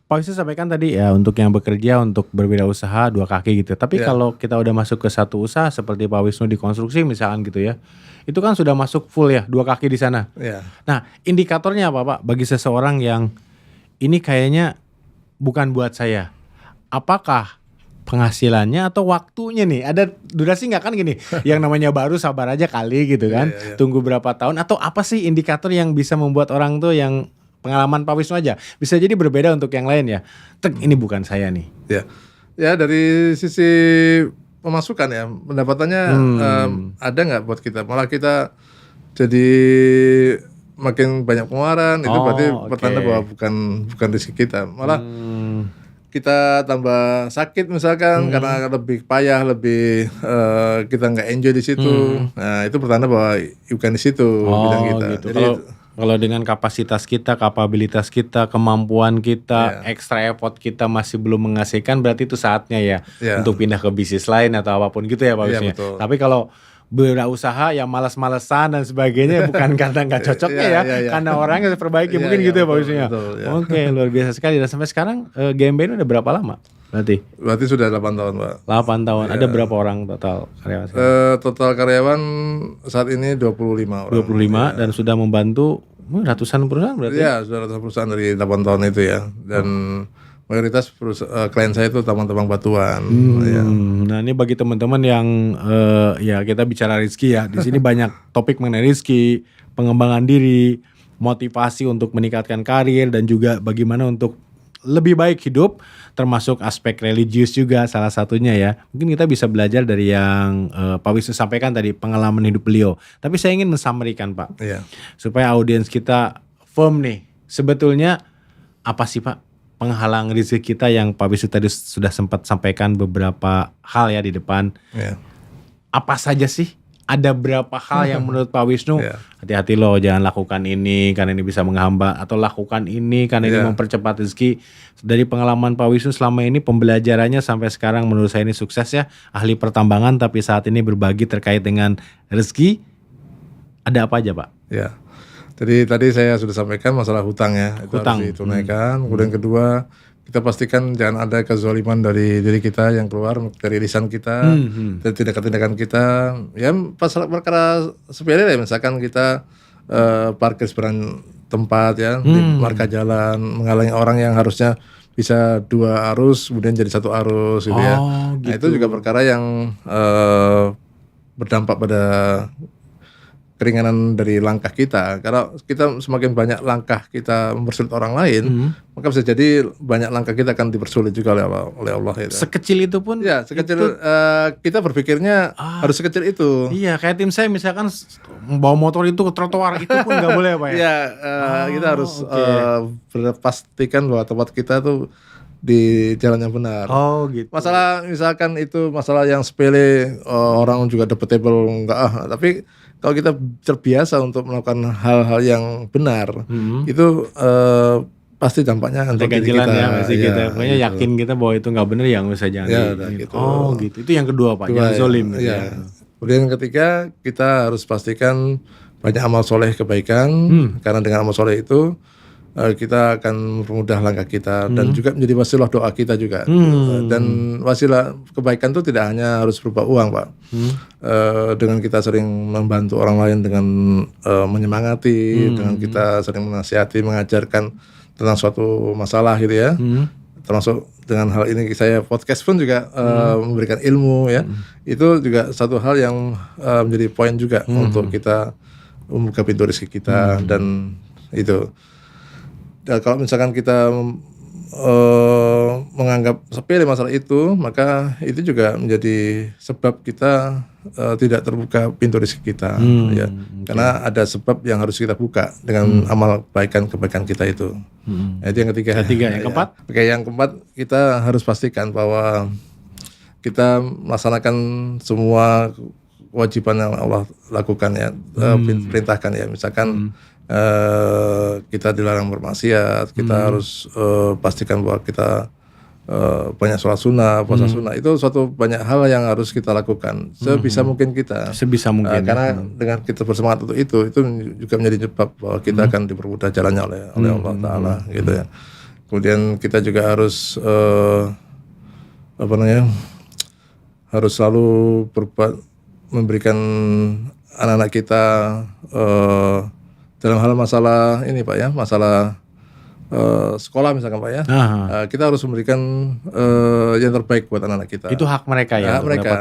Pak Wisnu sampaikan tadi ya, untuk yang bekerja, untuk berwirausaha dua kaki gitu. Tapi kalau kita udah masuk ke satu usaha seperti Pak Wisnu di konstruksi misalkan gitu ya, itu kan sudah masuk full ya, dua kaki di sana. Nah, indikatornya apa Pak bagi seseorang yang ini kayaknya bukan buat saya? Apakah penghasilannya atau waktunya nih? Ada durasi nggak kan gini? Yang namanya baru sabar aja kali gitu kan. Tunggu berapa tahun, atau apa sih indikator yang bisa membuat orang tuh yang pengalaman Pak Wisnu aja bisa jadi berbeda untuk yang lain ya. Ini bukan saya nih. Ya dari sisi pemasukan ya, pendapatannya ada nggak buat kita? Malah kita jadi makin banyak pengeluaran, itu berarti pertanda bahwa bukan rezeki kita. Malah kita tambah sakit misalkan karena lebih payah, lebih kita nggak enjoy di situ. Nah, itu pertanda bahwa bukan di situ bidang kita. Gitu. Jadi kalau dengan kapasitas kita, kapabilitas kita, kemampuan kita, extra effort kita masih belum menghasilkan, berarti itu saatnya ya untuk pindah ke bisnis lain atau apapun gitu ya Pak Wisnu. Tapi kalau berwirausaha yang malas-malesan dan sebagainya bukan karena nggak cocoknya karena orangnya perbaiki mungkin gitu ya Pak Wisnu ya. Oke, luar biasa sekali. Dan sampai sekarang GMB ini udah berapa lama? Berarti sudah 8 tahun Pak. 8 tahun. Ada berapa orang total karyawan? Total karyawan saat ini 25 orang. 25 dan sudah membantu ratusan perusahaan berarti? Iya, sudah ratusan perusahaan dari 8 tahun itu ya. Dan mayoritas klien saya itu tambang-tambang batuan. Nah, ini bagi teman-teman yang ya kita bicara rezeki ya. Di sini banyak topik mengenai rezeki, pengembangan diri, motivasi untuk meningkatkan karir, dan juga bagaimana untuk lebih baik hidup, termasuk aspek religius juga salah satunya ya. Mungkin kita bisa belajar dari yang Pak Wisnu sampaikan tadi, pengalaman hidup beliau. Tapi saya ingin mensummary-kan Pak, supaya audiens kita firm nih. Sebetulnya apa sih Pak penghalang rezeki kita yang Pak Wisnu tadi sudah sempat sampaikan beberapa hal ya di depan. Apa saja sih? Ada berapa hal yang menurut Pak Wisnu, hati-hati loh, jangan lakukan ini karena ini bisa menghambat, atau lakukan ini karena ini mempercepat rezeki. Dari pengalaman Pak Wisnu selama ini, pembelajarannya sampai sekarang menurut saya ini sukses ya. Ahli pertambangan tapi saat ini berbagi terkait dengan rezeki. Ada apa aja Pak? Jadi tadi saya sudah sampaikan masalah hutang ya, itu harus ditunaikan. Kemudian kedua, kita pastikan jangan ada kezaliman dari diri kita yang keluar dari lisan kita, dari tindakan-tindakan kita. Ya perkara sepele ya, misalkan kita parkir sembarangan tempat ya, di marka jalan, menghalangi orang yang harusnya bisa 2 arus kemudian jadi 1 arus gitu ya. Gitu. Nah, itu juga perkara yang berdampak pada keringanan dari langkah kita. Karena kita semakin banyak langkah kita mempersulit orang lain, maka bisa jadi banyak langkah kita akan dipersulit juga oleh Allah gitu. Sekecil itu pun Ya, sekecil kita berpikirnya harus sekecil itu. Iya, kayak tim saya misalkan bawa motor itu ke trotoar itu pun nggak boleh Pak ya? Iya, kita harus pastikan bahwa tempat kita tuh di jalan yang benar. Oh gitu. Masalah misalkan itu masalah yang sepele, orang juga debatable enggak tapi kalau kita terbiasa untuk melakukan hal-hal yang benar, itu pasti dampaknya untuk diri kita. Ya, pasti kita. Pokoknya gitu. yakin kita bahwa itu nggak benar ya nggak usah jangan. Ya, gitu. gitu. Oh gitu. Itu yang kedua Pak, jangan zolim. Gitu ya. Kemudian yang ketiga, kita harus pastikan banyak amal soleh kebaikan, karena dengan amal soleh itu kita akan mempermudah langkah kita dan juga menjadi wasilah doa kita juga. Dan wasilah kebaikan itu tidak hanya harus berupa uang Pak. Dengan kita sering membantu orang lain dengan menyemangati, dengan kita sering menasihati, mengajarkan tentang suatu masalah gitu ya. Termasuk dengan hal ini saya podcast pun juga memberikan ilmu ya. Itu juga satu hal yang menjadi poin juga untuk kita membuka pintu rezeki kita dan itu. Dan kalau misalkan kita menganggap sepele masalah itu, maka itu juga menjadi sebab kita tidak terbuka pintu rezeki kita, ya. Karena ada sebab yang harus kita buka dengan amal kebaikan kita itu. Itu yang ketiga. Yang keempat? Oke, yang keempat kita harus pastikan bahwa kita melaksanakan semua kewajiban yang Allah lakukan ya, perintahkan ya. Misalkan kita dilarang bermaksiat, kita harus pastikan bahwa kita banyak sholat sunnah, puasa sunnah, itu suatu banyak hal yang harus kita lakukan sebisa mungkin kita. Sebisa mungkin. Karena dengan kita bersemangat untuk itu juga menjadi sebab bahwa kita akan dipermudah jalannya oleh Allah Taala, gitu ya. Kemudian kita juga harus harus selalu memberikan anak-anak kita dalam hal masalah ini Pak ya, masalah sekolah misalkan Pak ya, kita harus memberikan yang terbaik buat anak-anak kita. Itu hak mereka ya? Hak mereka.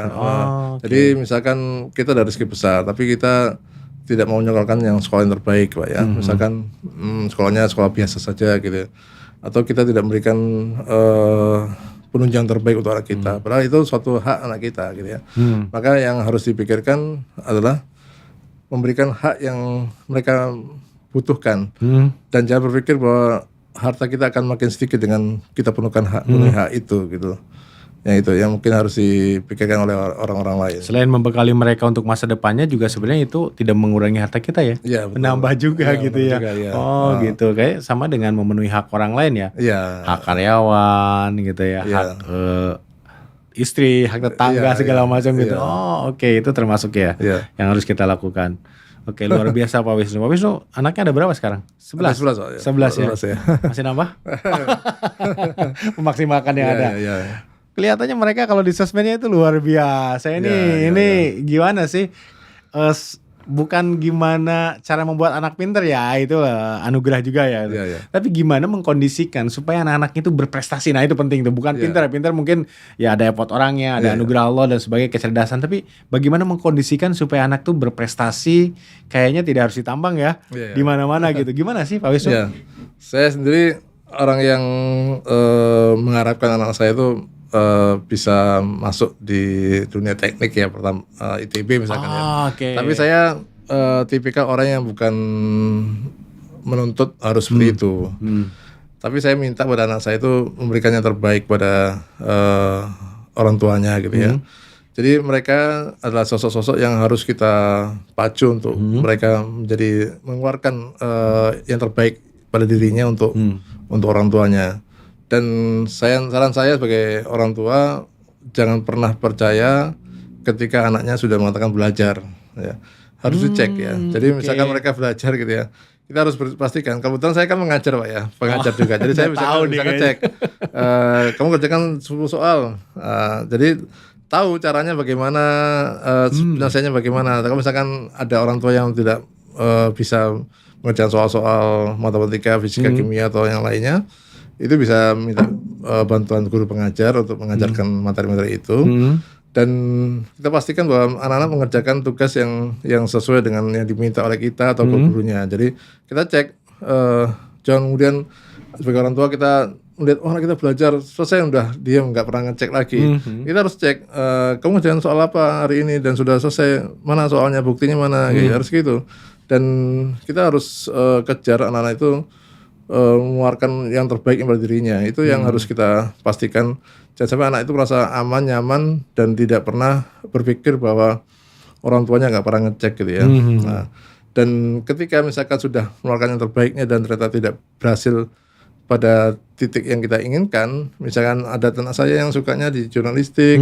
Jadi misalkan kita ada rezeki besar, tapi kita tidak mau menyekolahkan yang sekolah yang terbaik Pak ya. Misalkan sekolahnya sekolah biasa saja gitu, atau kita tidak memberikan penunjang terbaik untuk anak kita. Padahal itu suatu hak anak kita gitu ya. Maka yang harus dipikirkan adalah memberikan hak yang mereka butuhkan, dan jangan berpikir bahwa harta kita akan makin sedikit dengan kita penuhkan hak itu gitu. Itu yang mungkin harus dipikirkan oleh orang-orang lain. Selain membekali mereka untuk masa depannya, juga sebenarnya itu tidak mengurangi harta kita ya, menambah juga gitu ya. Gitu, kayak sama dengan memenuhi hak orang lain ya, hak karyawan gitu ya, hak istri, hak tetangga segala macam gitu. Itu termasuk ya yang harus kita lakukan. Oke, luar biasa Pak Wisnu. Pak Wisnu anaknya ada berapa sekarang? 11 ya. Masih nambah? Memaksimalkan yang ada. Kelihatannya mereka kalau di sosmednya itu luar biasa. Ini gimana sih? Bukan gimana cara membuat anak pinter ya, itu anugerah juga ya. Tapi gimana mengkondisikan supaya anak-anak itu berprestasi. Nah itu penting tuh. Bukan pinter mungkin ya ada effort orangnya, ada anugerah Allah dan sebagai kecerdasan. Tapi bagaimana mengkondisikan supaya anak tuh berprestasi, kayaknya tidak harus ditambang ya, di mana-mana gitu. Gimana sih Pak Wisnu? Saya sendiri orang yang mengharapkan anak saya itu bisa masuk di dunia teknik ya, pertama ITB misalkan Tapi saya tipikal orang yang bukan menuntut harus seperti itu. Tapi saya minta pada anak saya itu memberikan yang terbaik pada orang tuanya gitu ya. Jadi mereka adalah sosok-sosok yang harus kita pacu untuk mereka mengeluarkan yang terbaik pada dirinya untuk orang tuanya. Dan saran saya sebagai orang tua, jangan pernah percaya ketika anaknya sudah mengatakan belajar ya. Harus dicek ya. Jadi misalkan mereka belajar gitu ya, kita harus pastikan. Kebetulan saya kan mengajar Pak ya, pengajar juga. Jadi saya bisa ngecek. Kamu kerjakan 10 soal. Jadi tahu caranya bagaimana, penyelesaiannya bagaimana. Kalau misalkan ada orang tua yang tidak bisa mengerjakan soal-soal matematika, fisika, kimia atau yang lainnya, itu bisa minta bantuan guru pengajar untuk mengajarkan materi-materi itu. Dan kita pastikan bahwa anak-anak mengerjakan tugas yang sesuai dengan yang diminta oleh kita atau gurunya. Jadi kita cek, jangan kemudian sebagai orang tua kita melihat anak kita belajar selesai udah diam nggak pernah ngecek lagi. Kita harus cek, kamu ngerjain soal apa hari ini dan sudah selesai, mana soalnya, buktinya mana, harus gitu. Dan kita harus kejar anak-anak itu mengeluarkan yang terbaik pada dirinya. Itu yang harus kita pastikan. Jangan sampai anak itu merasa aman, nyaman, dan tidak pernah berpikir bahwa orang tuanya nggak pernah ngecek gitu ya. Nah, dan ketika misalkan sudah mengeluarkan yang terbaiknya dan ternyata tidak berhasil pada titik yang kita inginkan, misalkan ada anak saya yang sukanya di jurnalistik,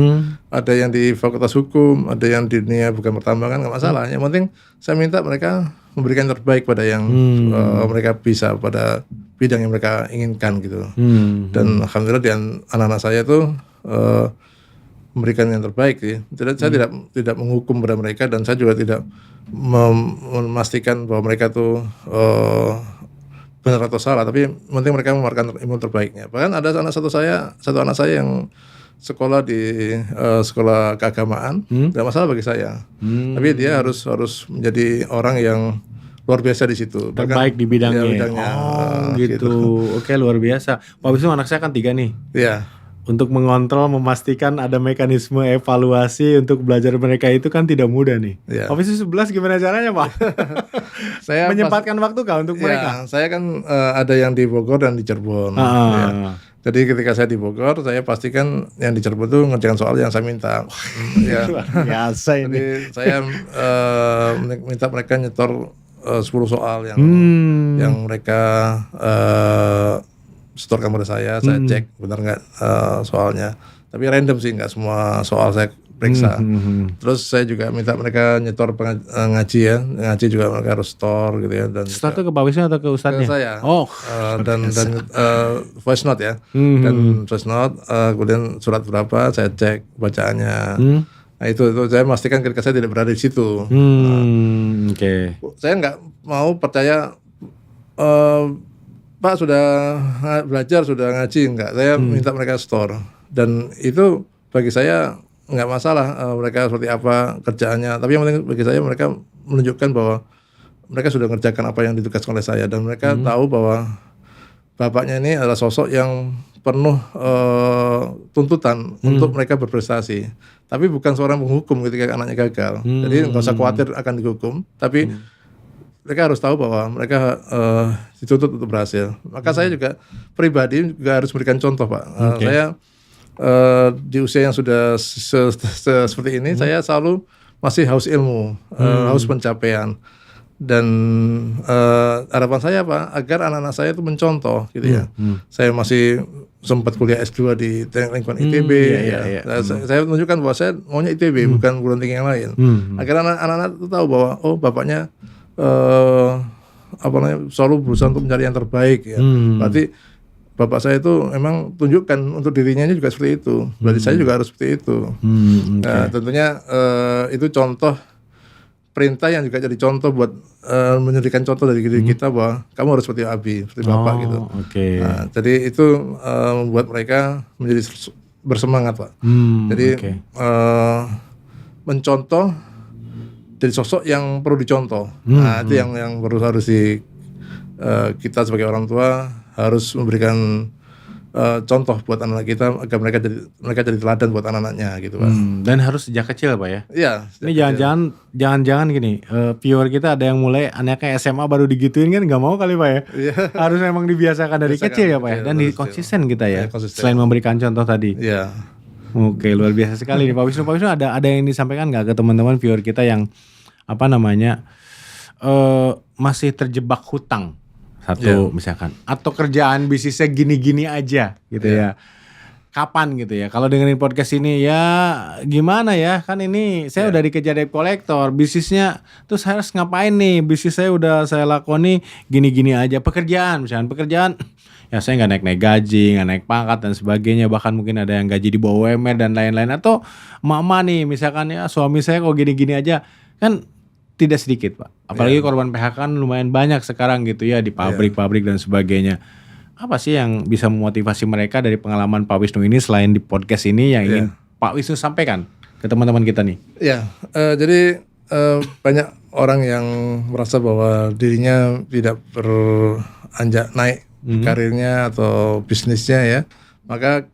ada yang di fakultas hukum, ada yang di dunia bukan pertambangan, nggak masalah. Yang penting saya minta mereka memberikan yang terbaik pada yang mereka bisa pada bidang yang mereka inginkan gitu. Dan alhamdulillah di anak-anak saya itu memberikan yang terbaik sih. Saya tidak menghukum pada mereka dan saya juga tidak memastikan bahwa mereka tuh benar atau salah, tapi penting mereka mengeluarkan ilmu terbaiknya. Bahkan ada satu anak saya yang sekolah di sekolah keagamaan, tidak masalah bagi saya. Tapi dia harus menjadi orang yang luar biasa di situ. Terbaik di bidangnya. Gitu. Oke, luar biasa. Pak Wisnu, anak saya kan 3 nih. Iya. Untuk mengontrol, memastikan ada mekanisme evaluasi untuk belajar mereka itu kan tidak mudah nih. Ya. Pak Wisnu 11 gimana caranya Pak? Saya menyempatkan waktu kah untuk mereka? Saya kan ada yang di Bogor dan di Cirebon. Ya. Jadi ketika saya di Bogor, saya pastikan yang di Cirebon itu ngerjakan soal yang saya minta. Ya. Luar biasa ini. Jadi saya minta mereka nyetor 10 soal yang mereka setorkan pada saya cek benar nggak soalnya. Tapi random sih, nggak semua soal saya periksa. Terus saya juga minta mereka nyetor ngaji ya, ngaji juga mereka harus store gitu ya. Dan store ke Pak Wisnu atau ke ustadznya? Ke saya. Dan voice note ya. Dan voice note, kemudian surat berapa saya cek bacaannya. Nah itu saya pastikan ketika saya tidak berada di situ. Oke. Saya nggak mau percaya Pak sudah belajar, sudah ngaji, enggak. Saya minta mereka store. Dan itu bagi saya enggak masalah mereka seperti apa kerjaannya. Tapi yang penting bagi saya mereka menunjukkan bahwa mereka sudah mengerjakan apa yang ditugaskan oleh saya. Dan mereka tahu bahwa bapaknya ini adalah sosok yang penuh tuntutan untuk mereka berprestasi. Tapi bukan seorang penghukum ketika anaknya gagal. Jadi nggak usah khawatir akan dihukum. Tapi mereka harus tahu bahwa mereka dituntut untuk berhasil. Maka saya juga pribadi juga harus memberikan contoh Pak. Saya di usia yang sudah seperti ini, saya selalu masih haus ilmu, haus pencapaian. Dan harapan saya Pak, agar anak-anak saya itu mencontoh gitu ya. Saya masih sempat kuliah S2 di lingkungan ITB. Saya menunjukkan bahwa saya maunya ITB, bukan perguruan tinggi yang lain. Agar anak-anak itu tahu bahwa bapaknya selalu berusaha untuk mencari yang terbaik ya. Berarti bapak saya itu memang tunjukkan untuk dirinya juga seperti itu. Berarti saya juga harus seperti itu. Nah, tentunya itu contoh perintah yang juga jadi contoh buat menjadikan contoh dari diri kita bahwa kamu harus seperti Abi, seperti bapak gitu. Nah, jadi itu membuat mereka menjadi bersemangat Pak. Jadi mencontoh dari sosok yang perlu dicontoh. Nah, itu yang harus kita sebagai orang tua harus memberikan contoh buat anak kita agar mereka jadi teladan buat anak-anaknya gitu Pak. Dan harus sejak kecil Pak ya. Iya. Ini jangan-jangan gini, viewer kita ada yang mulai anaknya SMA baru digituin kan nggak mau kali Pak ya. Harus memang dibiasakan dari kecil ya Pak ya. Dan konsisten kita ya. Selain memberikan contoh tadi. Iya. Oke, luar biasa sekali nih Pak Wisnu. Pak Wisnu ada yang disampaikan nggak ke teman-teman viewer kita yang masih terjebak hutang satu misalkan, atau kerjaan bisnisnya gini-gini aja gitu ya. kapan gitu ya. Kalau dengerin podcast ini ya gimana ya, kan ini saya udah dikejar debt collector, bisnisnya terus harus ngapain nih, bisnis saya udah saya lakoni gini-gini aja, pekerjaan ya saya nggak naik gaji, nggak naik pangkat dan sebagainya, bahkan mungkin ada yang gaji di bawah UMR dan lain-lain. Atau mama nih misalkan ya suami saya kok gini-gini aja, kan tidak sedikit Pak, apalagi korban PHK kan lumayan banyak sekarang gitu ya, di pabrik-pabrik dan sebagainya. Apa sih yang bisa memotivasi mereka dari pengalaman Pak Wisnu ini selain di podcast ini yang ingin Pak Wisnu sampaikan ke teman-teman kita nih? Jadi banyak orang yang merasa bahwa dirinya tidak beranjak naik karirnya atau bisnisnya ya, maka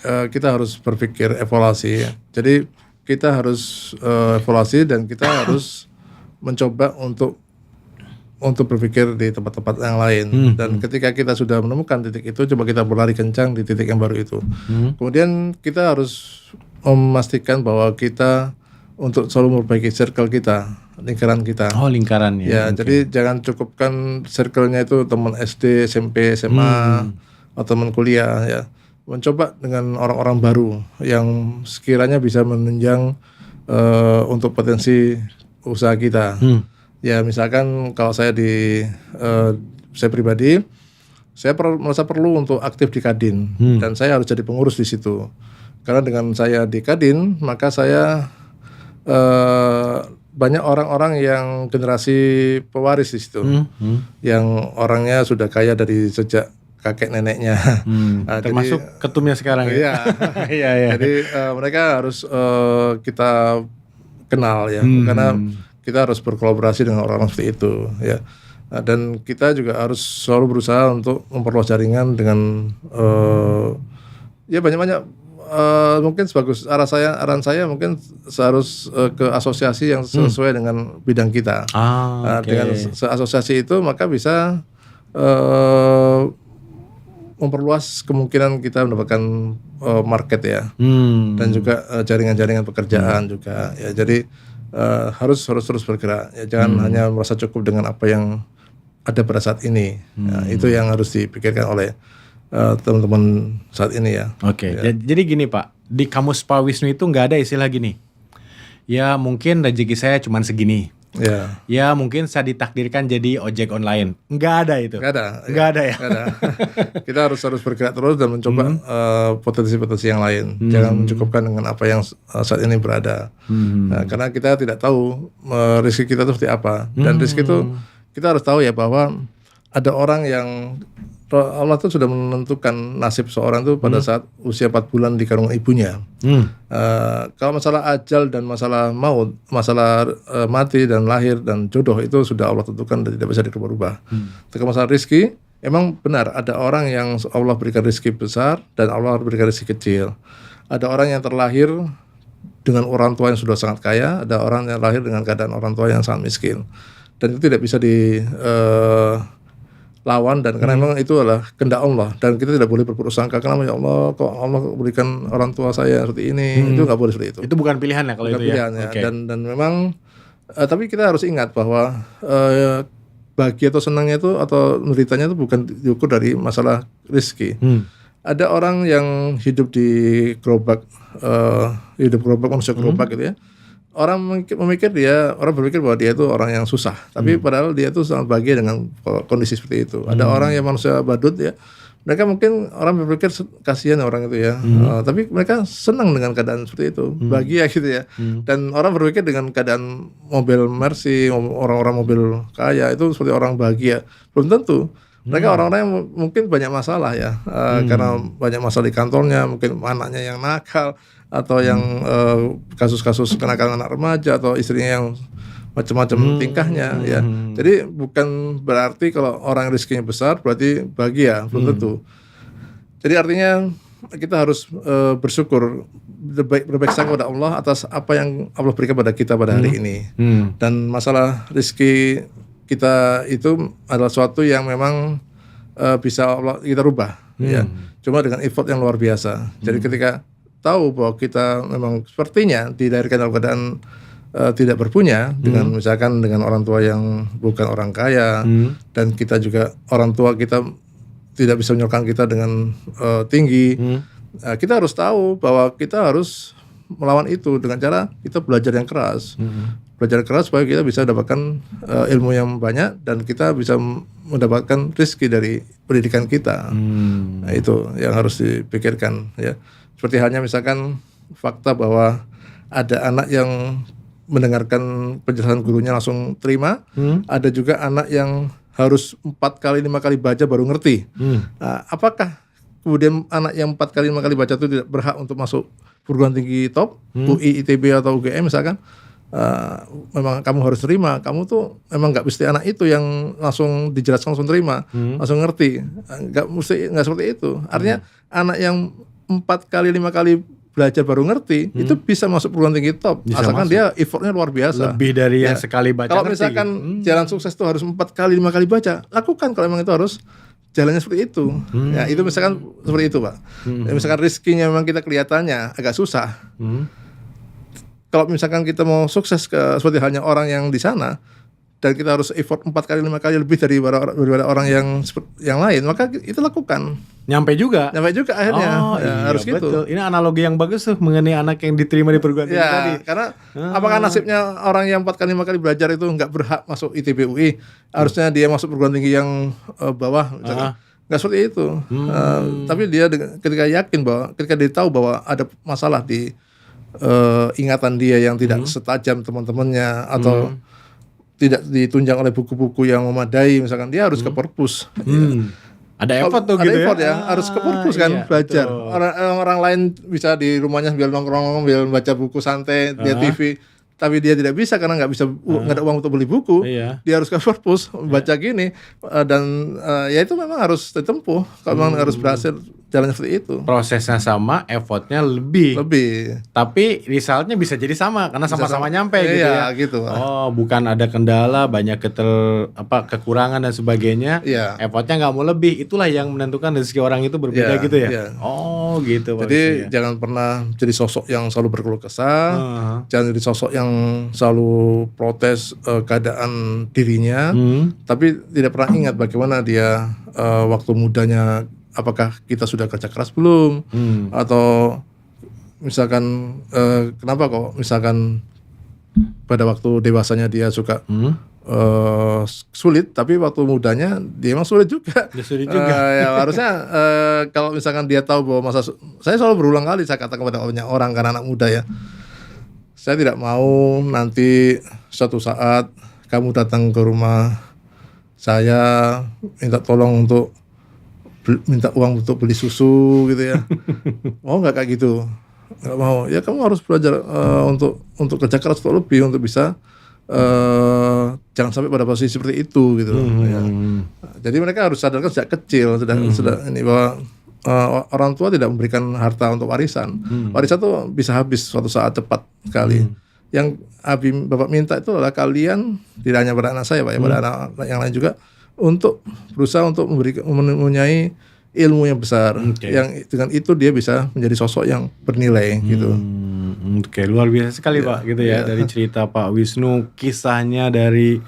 kita harus berpikir evaluasi ya. Jadi kita harus evaluasi dan kita harus mencoba untuk berpikir di tempat-tempat yang lain. Dan ketika kita sudah menemukan titik itu, coba kita berlari kencang di titik yang baru itu. Kemudian kita harus memastikan bahwa kita untuk selalu memperbaiki circle kita, lingkaran kita. Oh, lingkarannya. Ya, jadi jangan cukupkan circle-nya itu teman SD, SMP, SMA atau teman kuliah ya. Mencoba dengan orang-orang baru yang sekiranya bisa menunjang untuk potensi usaha kita. Ya misalkan kalau saya saya pribadi, saya merasa perlu untuk aktif di Kadin dan saya harus jadi pengurus di situ. Karena dengan saya di Kadin, maka saya banyak orang-orang yang generasi pewaris di situ, yang orangnya sudah kaya dari sejak kakek neneknya. Termasuk ketumnya sekarang ya. Iya. Jadi mereka harus kita kenal ya, karena kita harus berkolaborasi dengan orang-orang seperti itu ya. Dan kita juga harus selalu berusaha untuk memperluas jaringan dengan ya banyak-banyak mungkin sebagus arahan saya mungkin harus ke asosiasi yang sesuai dengan bidang kita. Dengan asosiasi itu maka bisa memperluas kemungkinan kita mendapatkan market ya. Dan juga jaringan-jaringan pekerjaan juga ya. Jadi harus terus bergerak ya, jangan hanya merasa cukup dengan apa yang ada pada saat ini. Ya, itu yang harus dipikirkan oleh teman-teman saat ini ya. Oke. Jadi gini Pak, di kamus Pak Wisnu itu nggak ada istilah gini, ya mungkin rezeki saya cuma segini, ya mungkin saya ditakdirkan jadi ojek online, nggak ada itu. Nggak ada ya. Kita harus bergerak terus dan mencoba potensi-potensi yang lain. Jangan mencukupkan dengan apa yang saat ini berada. Nah, karena kita tidak tahu rezeki kita itu seperti apa. Dan rezeki itu kita harus tahu ya bahwa ada orang yang Allah itu sudah menentukan nasib seorang itu pada saat usia 4 bulan di kandungan ibunya. Kalau masalah ajal dan masalah maut, masalah mati dan lahir dan jodoh itu sudah Allah tentukan dan tidak bisa dirubah-rubah. Kalau masalah rezeki, emang benar ada orang yang Allah berikan rezeki besar dan Allah berikan rezeki kecil. Ada orang yang terlahir dengan orang tua yang sudah sangat kaya, ada orang yang lahir dengan keadaan orang tua yang sangat miskin. Dan itu tidak bisa lawan dan karena memang itu adalah kehendak Allah dan kita tidak boleh berburuk sangka karena ya Allah kok Allah berikan orang tua saya seperti ini, itu nggak boleh seperti itu. Itu bukan pilihan ya kalau bukan itu pilihan, ya. Okay. Dan memang tapi kita harus ingat bahwa bahagia atau senangnya itu atau neritanya itu bukan diukur dari masalah rezeki. Ada orang yang hidup di gerobak, manusia gerobak gitu ya. Orang berpikir bahwa dia itu orang yang susah, tapi padahal dia itu sangat bahagia dengan kondisi seperti itu. Ada orang yang manusia badut ya, mereka mungkin orang berpikir kasihan orang itu ya, tapi mereka senang dengan keadaan seperti itu, bahagia gitu ya. Dan orang berpikir dengan keadaan mobil Mercy, orang-orang mobil kaya itu seperti orang bahagia, belum tentu. Mereka orang-orang yang mungkin banyak masalah ya, karena banyak masalah di kantornya, mungkin anaknya yang nakal atau yang kasus-kasus kenakalan anak remaja atau istrinya yang macam-macam tingkahnya ya. Jadi bukan berarti kalau orang rezekinya besar berarti bahagia, belum tentu. Jadi artinya kita harus bersyukur, berbaik sangka kepada Allah atas apa yang Allah berikan pada kita pada hari ini. Dan masalah rezeki kita itu adalah suatu yang memang bisa Allah kita rubah ya. Cuma dengan effort yang luar biasa. Jadi ketika tahu bahwa kita memang sepertinya dilahirkan dalam keadaan tidak berpunya, dengan misalkan dengan orang tua yang bukan orang kaya, dan kita juga orang tua kita tidak bisa menyokong kita dengan tinggi, Nah, kita harus tahu bahwa kita harus melawan itu dengan cara kita belajar yang keras. Belajar keras supaya kita bisa mendapatkan ilmu yang banyak dan kita bisa mendapatkan rezeki dari pendidikan kita. Nah, itu yang harus dipikirkan ya. Seperti halnya misalkan fakta bahwa ada anak yang mendengarkan penjelasan gurunya langsung terima, ada juga anak yang harus 4 kali 5 kali baca baru ngerti. Nah, apakah kemudian anak yang 4 kali 5 kali baca itu tidak berhak untuk masuk perguruan tinggi top, UI, ITB atau UGM misalkan? Memang kamu harus terima. Kamu tuh memang nggak mesti anak itu yang langsung dijelaskan langsung terima, langsung ngerti. Nggak seperti itu. Artinya anak yang 4 kali 5 kali belajar baru ngerti itu bisa masuk perguruan tinggi top, Bisa asalkan masuk. dia effortnya luar biasa. Lebih dari yang sekali baca Kalau ngerti misalkan gitu. jalan sukses itu harus 4 kali 5 kali baca, lakukan kalau memang itu harus jalannya seperti itu. Ya itu misalkan seperti itu Pak. Ya, misalkan rezekinya memang kita kelihatannya agak susah. Kalau misalkan kita mau sukses seperti halnya orang yang di sana dan kita harus effort 4 kali 5 kali lebih daripada orang yang lain, maka itu lakukan. Nyampe juga. Sampai juga akhirnya. Oh Ya, iya harus gitu. betul. Ini analogi yang bagus tuh mengenai anak yang diterima di perguruan tinggi tadi. Ya, karena apakah nasibnya orang yang 4 kali 5 kali belajar itu nggak berhak masuk ITB UI? Harusnya dia masuk perguruan tinggi yang bawah, misalkan. Nggak seperti itu. Tapi dia ketika yakin bahwa, ketika dia tahu bahwa ada masalah di ingatan dia yang tidak setajam teman-temannya atau tidak ditunjang oleh buku-buku yang memadai, misalkan dia harus ke perpus. Ada effort tuh Ada gitu effort ya. harus ke perpus kan, Iya, belajar. betul. Orang lain bisa di rumahnya sambil nongkrong, sambil baca buku santai, lihat TV. Tapi dia tidak bisa karena nggak ada uang untuk beli buku. Iya. Dia harus ke perpus baca gini dan ya itu memang harus ditempuh. Kalau memang harus berhasil jalannya seperti itu. Prosesnya sama, effortnya lebih. Tapi resultnya bisa jadi sama karena sama-sama nyampe gitu ya. Iya, gitu. Oh, bukan ada kendala, banyak kekurangan dan sebagainya. Iya. Effortnya nggak mau lebih. Itulah yang menentukan rezeki orang itu berbeda Iya, gitu ya. iya. Oh, gitu. Jadi maksudnya. jangan pernah jadi sosok yang selalu berkeluh kesah, jangan jadi sosok yang selalu protes keadaan dirinya, tapi tidak pernah ingat bagaimana dia waktu mudanya, apakah kita sudah kerja keras belum, atau misalkan kenapa kok misalkan pada waktu dewasanya dia suka sulit, tapi waktu mudanya dia emang sulit juga. Dia sulit juga. Ya, harusnya kalau misalkan dia tahu bahwa saya selalu berulang kali saya katakan kepada banyak orang karena anak muda ya, saya tidak mau nanti suatu saat kamu datang ke rumah saya minta tolong untuk minta uang untuk beli susu gitu ya. Mau nggak kayak gitu? Nggak mau. Ya kamu harus belajar untuk kerja keras untuk lebih, untuk bisa jangan sampai pada posisi seperti itu gitu. Ya. Jadi mereka harus sadarkan sejak kecil sudah ini bahwa orang tua tidak memberikan harta untuk warisan. Warisan tuh bisa habis suatu saat cepat sekali. Yang Bapak minta itu adalah kalian, tidak hanya pada anak saya Pak ya, pada anak yang lain juga, untuk berusaha untuk mempunyai ilmu yang besar. Yang dengan itu dia bisa menjadi sosok yang bernilai gitu. Oke, luar biasa sekali Pak gitu ya, dari cerita Pak Wisnu, kisahnya dari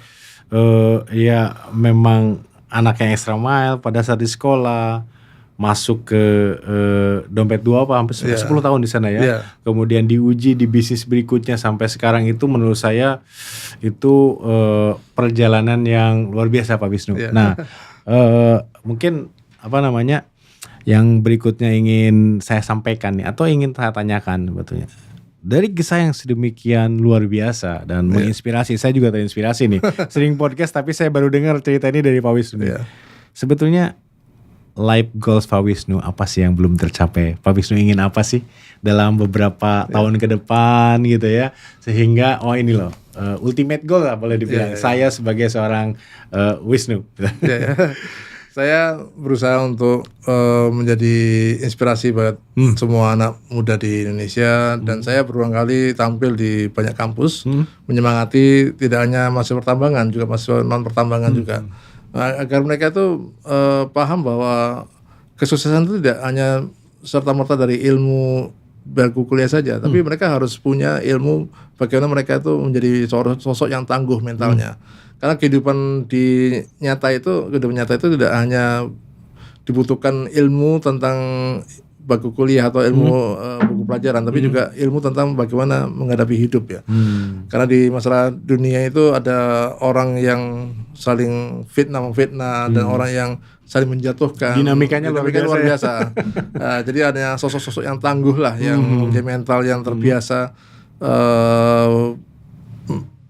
ya memang anak yang extra mile pada saat di sekolah, masuk ke dompet 2 apa hampir 10 tahun di sana ya. Kemudian diuji di bisnis berikutnya sampai sekarang, itu menurut saya itu perjalanan yang luar biasa Pak Wisnu. Nah, mungkin apa namanya yang berikutnya ingin saya sampaikan nih, atau ingin saya tanyakan sebetulnya. Dari kisah yang sedemikian luar biasa dan menginspirasi, saya juga terinspirasi nih. Sering podcast tapi saya baru dengar cerita ini dari Pak Wisnu. Sebetulnya life goals Pak Wisnu apa sih yang belum tercapai? Pak Wisnu ingin apa sih dalam beberapa tahun ke depan gitu ya, sehingga ini loh ultimate goal lah boleh dibilang saya sebagai seorang Wisnu. Saya berusaha untuk menjadi inspirasi buat semua anak muda di Indonesia, dan saya berulang kali tampil di banyak kampus menyemangati tidak hanya mahasiswa pertambangan, juga mahasiswa non pertambangan juga. Agar mereka itu paham bahwa kesuksesan itu tidak hanya serta-merta dari ilmu bangku kuliah saja, tapi mereka harus punya ilmu bagaimana mereka itu menjadi sosok yang tangguh mentalnya. Karena kehidupan nyata itu tidak hanya dibutuhkan ilmu tentang buku kuliah atau ilmu buku pelajaran, tapi juga ilmu tentang bagaimana menghadapi hidup ya. Karena di masalah dunia itu ada orang yang saling memfitnah dan orang yang saling menjatuhkan. Dinamikanya luar biasa. Jadi ada sosok-sosok yang tangguh lah, yang mempunyai mental yang terbiasa.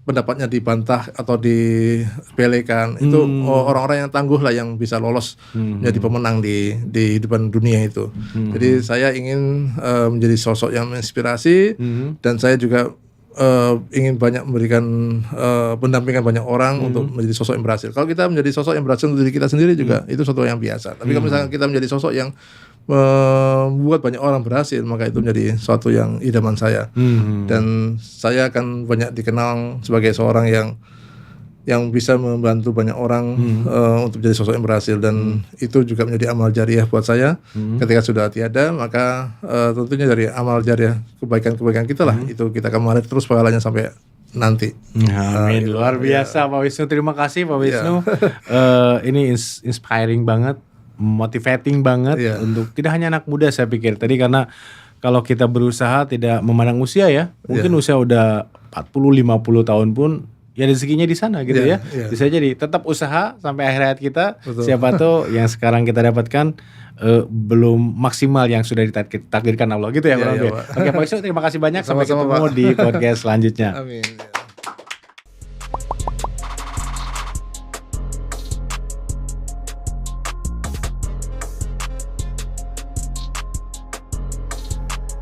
Pendapatnya dibantah atau disepelekan, itu orang-orang yang tangguh lah yang bisa lolos menjadi pemenang di depan dunia itu. Jadi saya ingin menjadi sosok yang menginspirasi, dan saya juga ingin banyak memberikan pendampingan banyak orang untuk menjadi sosok yang berhasil. Kalau kita menjadi sosok yang berhasil untuk diri kita sendiri juga itu sesuatu yang biasa. Tapi kalau misalkan kita menjadi sosok yang membuat banyak orang berhasil, maka itu menjadi suatu yang idaman saya. Dan saya akan banyak dikenal sebagai seorang yang bisa membantu banyak orang untuk menjadi sosok yang berhasil, dan itu juga menjadi amal jariah buat saya. Ketika sudah tiada, maka tentunya dari amal jariah kebaikan-kebaikan kita lah, itu kita akan mengalir terus pahalanya sampai nanti. Amin. Luar biasa Pak Wisnu, terima kasih Pak Wisnu. Ini inspiring banget, motivating banget untuk tidak hanya anak muda, saya pikir tadi, karena kalau kita berusaha tidak memandang usia ya, mungkin usia udah 40-50 tahun pun ya rezekinya di sana gitu ya. Bisa jadi tetap usaha sampai akhir hayat kita. Betul. Siapa tahu yang sekarang kita dapatkan belum maksimal yang sudah ditakdirkan Allah gitu ya. Oke Pak Wisnu, terima kasih banyak. Sampai ketemu di podcast selanjutnya. Amin.